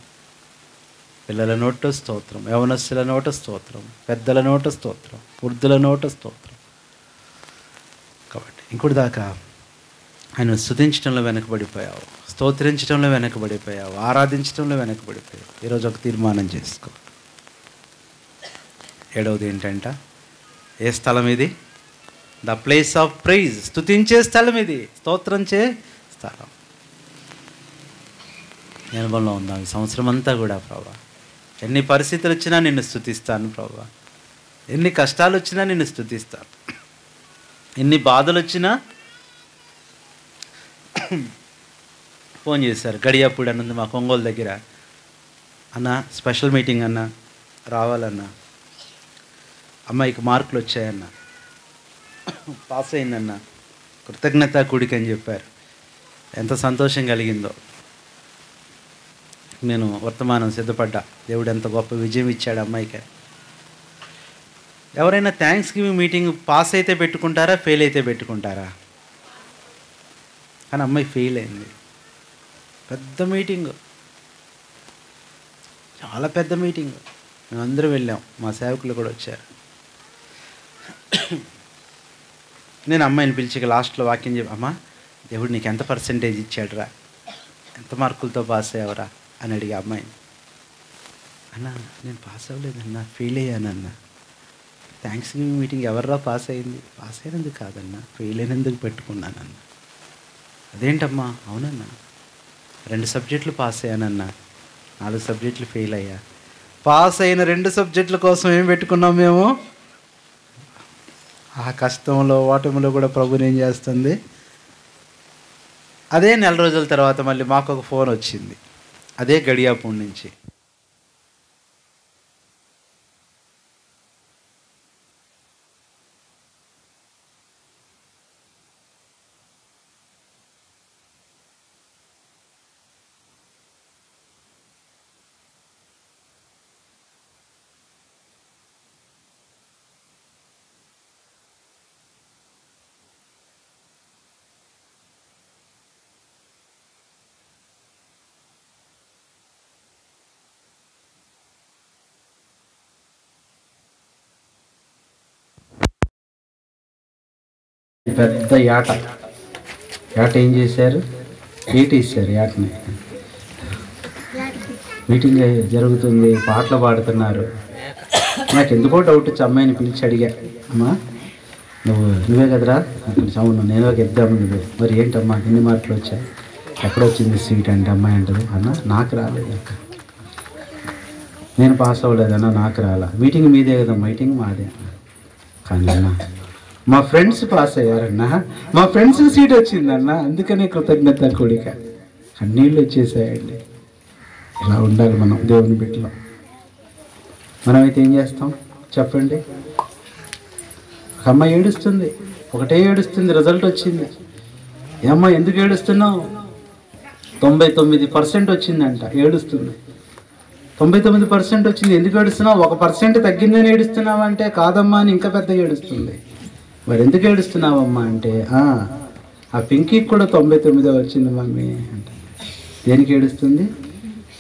పిల్లల నోట స్తోత్రం, యవనస్తుల నోట స్తోత్రం, పెద్దల నోట స్తోత్రం, వృద్ధుల నోట స్తోత్రం. కాబట్టి ఇంకోటి దాకా ఆయన స్తుతించడంలో వెనకబడిపోయావు, స్తోత్రించడంలో వెనకబడిపోయావు, ఆరాధించడంలో వెనకబడిపోయావు. ఈరోజు ఒక తీర్మానం చేసుకో. 7వది ఏంటంట? ఏ స్థలం ఇది? The place of praise. స్తుతించే స్థలం ఇది, స్తోత్రించే స్థలం. అనుభవంలో ఉందాం ఈ సంవత్సరం అంతా కూడా. ప్రభా, ఎన్ని పరిస్థితులు వచ్చినా నిన్ను స్తుతిస్తాను ప్రభా. ఎన్ని కష్టాలు వచ్చినా నిన్ను స్తుతిస్తాను, ఎన్ని బాధలు వచ్చినా. ఫోన్ చేశారు గడియాపూడి అన్నది మా ఒంగోలు దగ్గర, అన్న స్పెషల్ మీటింగ్ అన్న రావాలన్నా, అమ్మాయికి మార్కులు వచ్చాయన్న, పాస్ అయిందన్న, కృతజ్ఞత కూడిక అని చెప్పారు. ఎంత సంతోషం కలిగిందో. నేను వర్తమానం సిద్ధపడ్డా, దేవుడు ఎంత గొప్ప విజయం ఇచ్చాడు అమ్మాయికి. ఎవరైనా థ్యాంక్స్ గివింగ్ మీటింగ్ పాస్ అయితే పెట్టుకుంటారా, ఫెయిల్ అయితే పెట్టుకుంటారా? కానీ అమ్మాయి ఫెయిల్ అయింది. పెద్ద మీటింగు, చాలా పెద్ద మీటింగు. మేమందరం వెళ్ళాం, మా సేవకులు కూడా వచ్చారు. నేను అమ్మాయిని పిలిచి లాస్ట్లో వాక్యం చెప్పి, అమ్మా దేవుడు నీకు ఎంత పర్సెంటేజ్ ఇచ్చాడురా, ఎంత మార్కులతో పాస్ అయ్యావరా అని అడిగి అమ్మాయిని. అన్నా నేను పాస్ అవ్వలేదన్నా, ఫెయిల్ అయ్యానన్నా. థ్యాంక్స్ గివింగ్ మీటింగ్ ఎవర్రా పాస్ అయింది? పాస్ అయినందుకు కాదన్నా, ఫెయిల్ అయినందుకు పెట్టుకున్నానన్నా. అదేంటమ్మా? అవునన్నా, 2 సబ్జెక్టులు పాస్ అయ్యానన్నా, 4 సబ్జెక్టులు ఫెయిల్ అయ్యా. పాస్ అయిన 2 సబ్జెక్టుల కోసం ఏం పెట్టుకున్నాం మేము? ఆ కష్టంలో ఓటమిలో కూడా ప్రభుని ఏం చేస్తుంది. అదే నెల రోజుల తర్వాత మళ్ళీ మాకు ఒక ఫోన్ వచ్చింది, అదే గడియాపూడి నుంచి. పెద్ద యాట ఏం చేశారు? ఏటేసారు యాటని. మీటింగ్ జరుగుతుంది, పాటలు పాడుతున్నారు. నాకు ఎందుకో డౌట్ వచ్చి అమ్మాయిని పిలిచి అడిగా, అమ్మా నువ్వే కదరా? అవును నేను ఒక ఎగ్జామ్ నువ్వే. మరి ఏంటమ్మా ఎన్ని మార్కులు వచ్చాయి? ఎక్కడొచ్చింది సీట్ అంటే అమ్మాయి అంటారు, అన్న నాకు రాలేదు అక్క, నేను పాస్ అవ్వలేదన్నా, నాకు రాలా. మీటింగ్ మీదే కదా, మీటింగ్ మాదే. కానీ అన్న మా ఫ్రెండ్స్ పాస్ అయ్యారన్నా, మా ఫ్రెండ్స్ సీట్ వచ్చిందన్న, అందుకనే కృతజ్ఞత కూడిక. కన్నీళ్ళు వచ్చేసాయండి. ఇలా ఉండాలి మనం దేవుని బిడ్డలో. మనమైతే ఏం చేస్తాం చెప్పండి? ఒక అమ్మాయి ఏడుస్తుంది, ఒకటే ఏడుస్తుంది, రిజల్ట్ వచ్చింది. ఏమ్మా ఎందుకు ఏడుస్తున్నావు? 99% వచ్చిందంట, ఏడుస్తుంది. 99% వచ్చింది, ఎందుకు ఏడుస్తున్నావు? 1% తగ్గిందని ఏడుస్తున్నావు అంటే, కాదమ్మా అని ఇంకా పెద్దగా ఏడుస్తుంది. మరి ఎందుకు ఏడుస్తున్నావమ్మా అంటే, ఆ పింకీకి కూడా 99 వచ్చింది మమ్మీ అంటే. దేనికి ఏడుస్తుంది?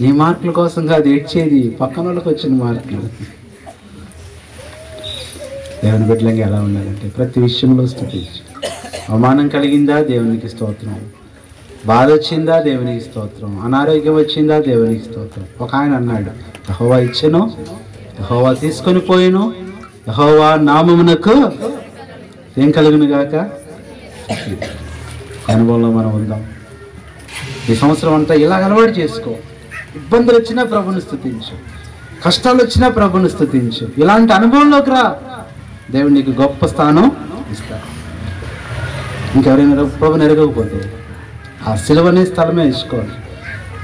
నీ మార్కుల కోసం కాదు ఏడ్చేది, పక్కన వాళ్ళకి వచ్చిన మార్కులు. దేవుని బిడ్డలంగా ఎలా ఉండాలంటే ప్రతి విషయంలో స్తుతించు. అవమానం కలిగిందా? దేవునికి స్తోత్రం. బాధ వచ్చిందా? దేవునికి స్తోత్రం. అనారోగ్యం వచ్చిందా? దేవునికి స్తోత్రం. ఒక ఆయన అన్నాడు, యెహోవా ఇచ్చెను, యెహోవా తీసుకొని పోయిను, యెహోవా నామమునకు ఏం కలుగును గాక. అనుభవంలో మనం ఉందాం. ఈ సంవత్సరం అంతా ఇలా అలవాటు చేసుకో. ఇబ్బందులు వచ్చినా ప్రభుని స్తుతించు, కష్టాలు వచ్చినా ప్రభుని స్తుతించు. ఇలాంటి అనుభవంలోకి రా, దేవుడు నీకు గొప్ప స్థానం ఇస్తాడు. ఇంకెవరైనా ప్రభుని ఎరగకపోతే ఆ సిలువనే స్థలమే ఇచ్చుకోవాలి.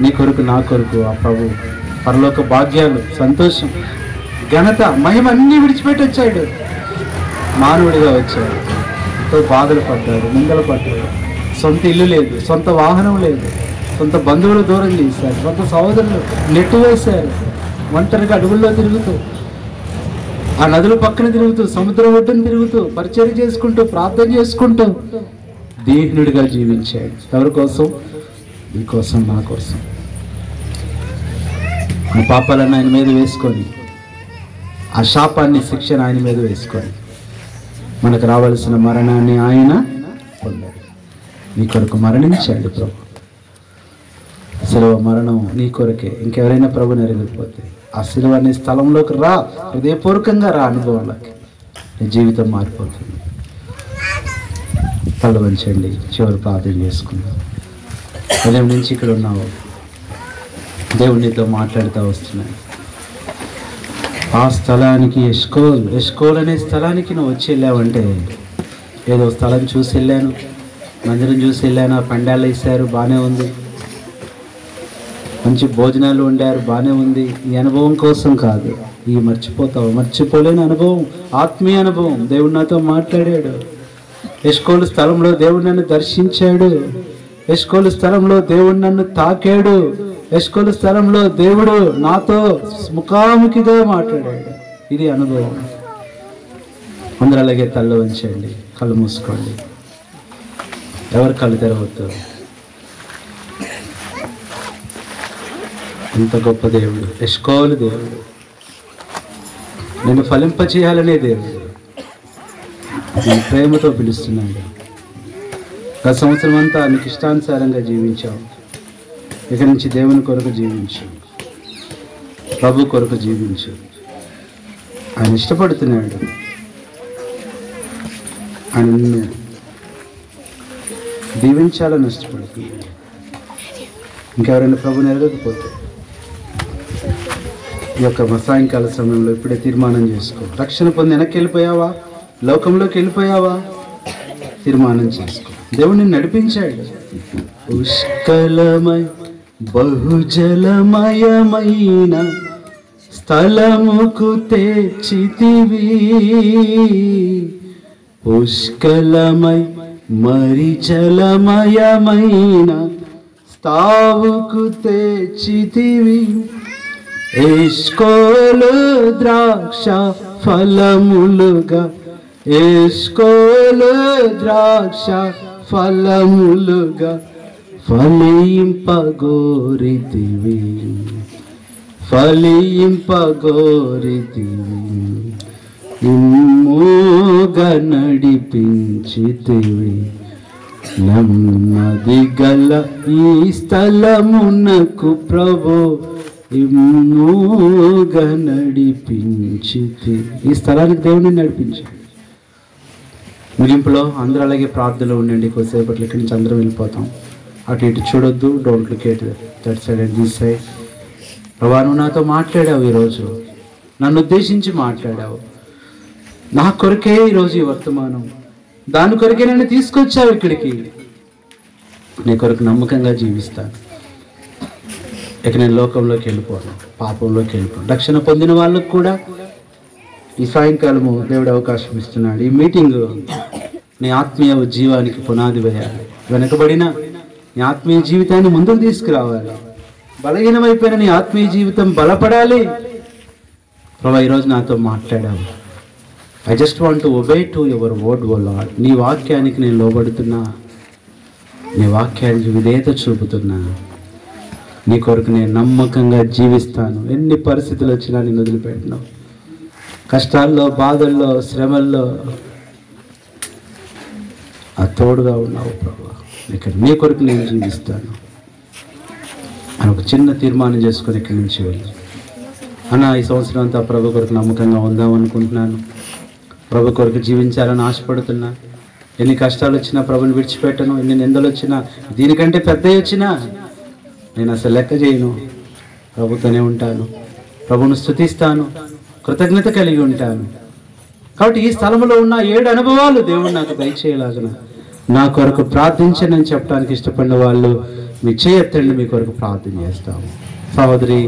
నీ కొరకు నా కొరకు ఆ ప్రభు పరలోక భాగ్యాలు, సంతోషం, ఘనత, మహిమ అన్నీ విడిచిపెట్టి వచ్చాడు. మానవుడిగా వచ్చాడు, ఎంతో బాధలు పడ్డాడు, నిందలు పడ్డాడు. సొంత ఇల్లు లేదు, సొంత వాహనం లేదు, సొంత బంధువులు దూరం చేశారు, సొంత సహోదరులు నెట్టు వేశారు. ఒంటరిగా అడవుల్లో తిరుగుతూ, ఆ నదుల పక్కన తిరుగుతూ, సముద్రం ఒడ్డును తిరుగుతూ, పరిచర్య చేసుకుంటూ, ప్రార్థన చేసుకుంటూ దీనుడిగా జీవించాడు. ఎవరి కోసం? నీ కోసం, నా కోసం. మన పాపాలను ఆయన మీద వేసుకొని, ఆ శాపాన్ని, శిక్షను ఆయన మీద వేసుకొని మనకు రావాల్సిన మరణాన్ని ఆయన పొందాడు. నీ కొరకు మరణించాడు ప్రభు. శిలువ మరణం నీ కొరకే. ఇంకెవరైనా ప్రభుని ఎరగకపోతే ఆ శిలువ అనే స్థలంలోకి రా, హృదయపూర్వకంగా రా, అనుభవంలోకి. నీ జీవితం మారిపోతుంది. కళ్ళు వంచండి, చివరి ప్రార్థన చేసుకుందాం. ఉదయం నుంచి ఇక్కడ ఉన్నావు, దేవుడు నీతో మాట్లాడుతూ వస్తున్నాడు. ఆ స్థలానికి ఎష్కోల్ అనే స్థలానికి నువ్వు వచ్చి వెళ్ళావంటే, ఏదో స్థలం చూసి వెళ్ళాను, మందిరం చూసి వెళ్ళాను, ఆ పండాలు వేశారు, బాగానే ఉంది, మంచి భోజనాలు వండారు, బాగానే ఉంది. ఈ అనుభవం కోసం కాదు, ఈ మర్చిపోలేని అనుభవం, ఆత్మీయ అనుభవం. దేవుడు నాతో మాట్లాడాడు. ఎష్కోలు స్థలంలో దేవుడు నన్ను దర్శించాడు. ఎష్కోలు స్థలంలో దేవుడు నన్ను తాకాడు. ఎష్కోలు స్థలంలో దేవుడు నాతో ముఖాముఖిగా మాట్లాడాడు. ఇది అనుభవం. అందరూ అలాగే తల్ల వంచండి, కళ్ళు మూసుకోండి, ఎవరు కళ్ళు తెరవద్దు. ఇంత గొప్ప దేవుడు, ఎష్కోలు దేవుడు, నేను ఫలింపచేయాలనే దేవుడు, నేను ప్రేమతో పిలుస్తున్నాడు. గత సంవత్సరం అంతా నీకు ఇష్టానుసారంగా జీవించావు. ఇక నుంచి దేవుని కొరకు జీవించు, ప్రభు కొరకు జీవించు. ఆయన ఇష్టపడుతున్నాడు. ఆయన నిన్ను దీవించాలని ఇష్టపడుతున్నాడు. ఇంకెవరైనా ప్రభుని ఎరగకపోతే ఈ యొక్క సాయంకాల సమయంలో ఇప్పుడే తీర్మానం చేసుకో. రక్షణ పొంది వెనక్కి వెళ్ళిపోయావా, లోకంలోకి వెళ్ళిపోయావా, తీర్మానం చేసుకో. దేవుడిని నడిపించాడు. పుష్కలమై బహుజలమయమైన స్థలముకు తెచ్చితివి, పుష్కలమై మరి జలమయమైన స్థావుకు తెచ్చితివి. ఎష్కోలు ద్రాక్ష ఫలములుగా, ఎష్కోలు ద్రాక్ష ఫలములుగా ఫలింపగోరితివి, ఫలింపగోరితివి. ఇమ్మూగా నడిపించితివి, నెమ్మది గల ఈ స్థలమునకు ప్రభు ఇమ్మూగా నడిపించితి. ఈ స్థలానికి దేవుడిని నడిపించాడు. ముగింపులో అందరూ అలాగే ప్రార్థనలో ఉండండి. కొద్దిసేపట్లో ఇక్కడి నుంచి అందరం వెళ్ళిపోతాం. అటు ఇటు చూడొద్దు. Don't look at that side and this side. ప్రభా, నువ్వు నాతో మాట్లాడావు, ఈరోజు నన్ను ఉద్దేశించి మాట్లాడావు. నా కొరకే ఈరోజు ఈ వర్తమానం, దాని కొరకే నన్ను తీసుకొచ్చావు ఇక్కడికి. నీ కొరకు నమ్మకంగా జీవిస్తాను. ఇక నేను లోకంలోకి వెళ్ళిపోను, పాపంలోకి వెళ్ళిపోను. రక్షణ పొందిన వాళ్ళకు కూడా ఈ సాయంకాలము దేవుడు అవకాశం ఇస్తున్నాడు. ఈ మీటింగ్ నీ ఆత్మీయ జీవానికి పునాది వేయాలి. వెనకబడిన నీ ఆత్మీయ జీవితాన్ని ముందుకు తీసుకురావాలి. బలహీనమైపోయిన నీ ఆత్మీయ జీవితం బలపడాలి. ప్రభా, ఈరోజు నాతో మాట్లాడావు. I just want to obey to your word O Lord. నీ వాక్యానికి నేను లోబడుతున్నా, నీ వాక్యానికి విధేయత చూపుతున్నా. నీ కొరకు నేను నమ్మకంగా జీవిస్తాను. ఎన్ని పరిస్థితులు వచ్చినా నేను వదిలిపెట్టను. కష్టాల్లో, బాధల్లో, శ్రమల్లో ఆ తోడుగా ఉన్నావు ప్రభు. ఇక్కడ నీ కొరకు నేను జీవిస్తాను అని ఒక చిన్న తీర్మానం చేసుకొని ఇక్కడి నుంచి వెళ్ళి, అన్న ఈ సంవత్సరం అంతా ప్రభు కొరకు నమ్మకంగా ఉందాం అనుకుంటున్నాను. ప్రభు కొరకు జీవించాలని ఆశపడుతున్నా. ఎన్ని కష్టాలు వచ్చినా ప్రభుని విడిచిపెట్టను. ఎన్ని నిందలు వచ్చినా, దీనికంటే పెద్దవి వచ్చినా నేను అసలు లెక్క చేయను. ప్రభుతోనే ఉంటాను, ప్రభువును స్తుతిస్తాను, కృతజ్ఞత కలిగి ఉంటాను. కాబట్టి ఈ స్థలంలో ఉన్న 7 అనుభవాలు దేవుడు నాకు దయచేయలాగన నా కొరకు ప్రార్థించనని చెప్పడానికి ఇష్టపడిన వాళ్ళు మీ చేయెత్తండి, మీ కొరకు ప్రార్థన చేస్తాము. సహోదరి,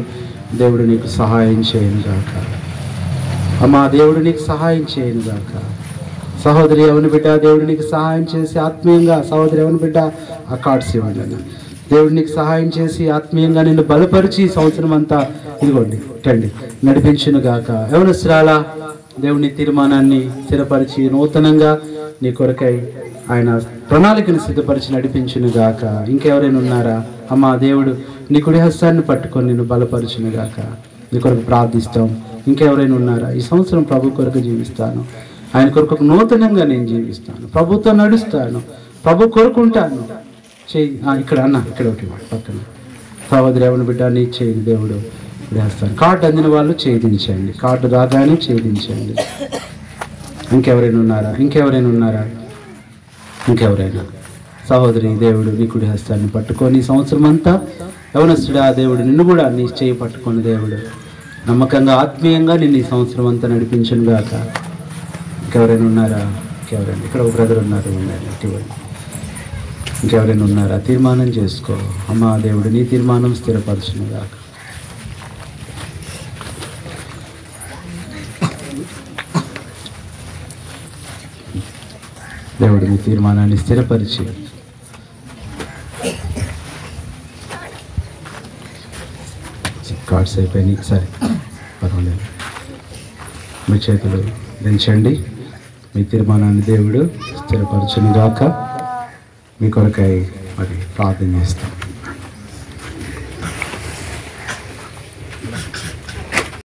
దేవుడు నీకు సహాయం చేయను గాక. అమ్మా, దేవుడు నీకు సహాయం చేయను గాక. సహోదరి ఎవరి బిడ్డ, దేవుడు నీకు సహాయం చేసి ఆత్మీయంగా, సహోదరి ఎవరి బిడ్డ ఆ కార్డ్స్ ఇవ్వండి అన్న. దేవుడు నీకు సహాయం చేసి ఆత్మీయంగా నిన్ను బలపరిచి సంవత్సరం అంతా ఇదిగోండి టండి నడిపించును గాక. యవనస్తురాల, దేవుని తీర్మానాన్ని స్థిరపరిచి నూతనంగా నీ కొరకై ఆయన ప్రణాళికను సిద్ధపరిచి నడిపించును గాక. ఇంకెవరైనా ఉన్నారా? అమ్మా, దేవుడు నీ కుడి హస్తాన్ని పట్టుకొని నిన్ను బలపరచును గాక. నీ కొరకు ప్రార్థిస్తాం. ఇంకెవరైనా ఉన్నారా? ఈ సంవత్సరం ప్రభు కొరకు జీవిస్తాను, ఆయన కొరకు నూతనంగా నేను జీవిస్తాను, ప్రభుతో నడుస్తాను, ప్రభు కొరకుంటాను. చేయి ఇక్కడ అన్న, ఇక్కడ ఒకటి పక్కన సహోదరి ఎవరి బిడ్డ నీ చేయి దేవుడు వేస్తాను. కార్డు అందిన వాళ్ళు ఛేదించండి, కార్డు రాగానే ఛేదించండి. ఇంకెవరైనా ఉన్నారా? ఇంకెవరైనా ఉన్నారా? ఇంకెవరైనా? సహోదరి, దేవుడు నీ కుడి హస్తాన్ని పట్టుకొని సంవత్సరం అంతా యవనస్తుడా, దేవుడు నిన్ను కూడా నీ చేయి పట్టుకొని దేవుడు నమ్మకంగా ఆత్మీయంగా నేను ఈ సంవత్సరం అంతా నడిపించను గాక. ఇంకెవరైనా ఉన్నారా? ఇంకెవరైనా? ఇక్కడ ఒక బ్రదర్ ఉన్నారు, ఇంకెవరైనా ఉన్నారా? తీర్మానం చేసుకో. అమ్మా దేవుడు నీ తీర్మానం స్థిరపరచును గాక. దేవుడు నీ తీర్మానాన్ని స్థిరపరిచి కార్డ్స్ అయిపోయినాయి. సరే పర్వాలేదు, మీ చేతులు దించండి. మీ తీర్మానాన్ని దేవుడు స్థిరపరచును గాక. మీ కొరకై మరి ప్రార్థన చేస్తాం.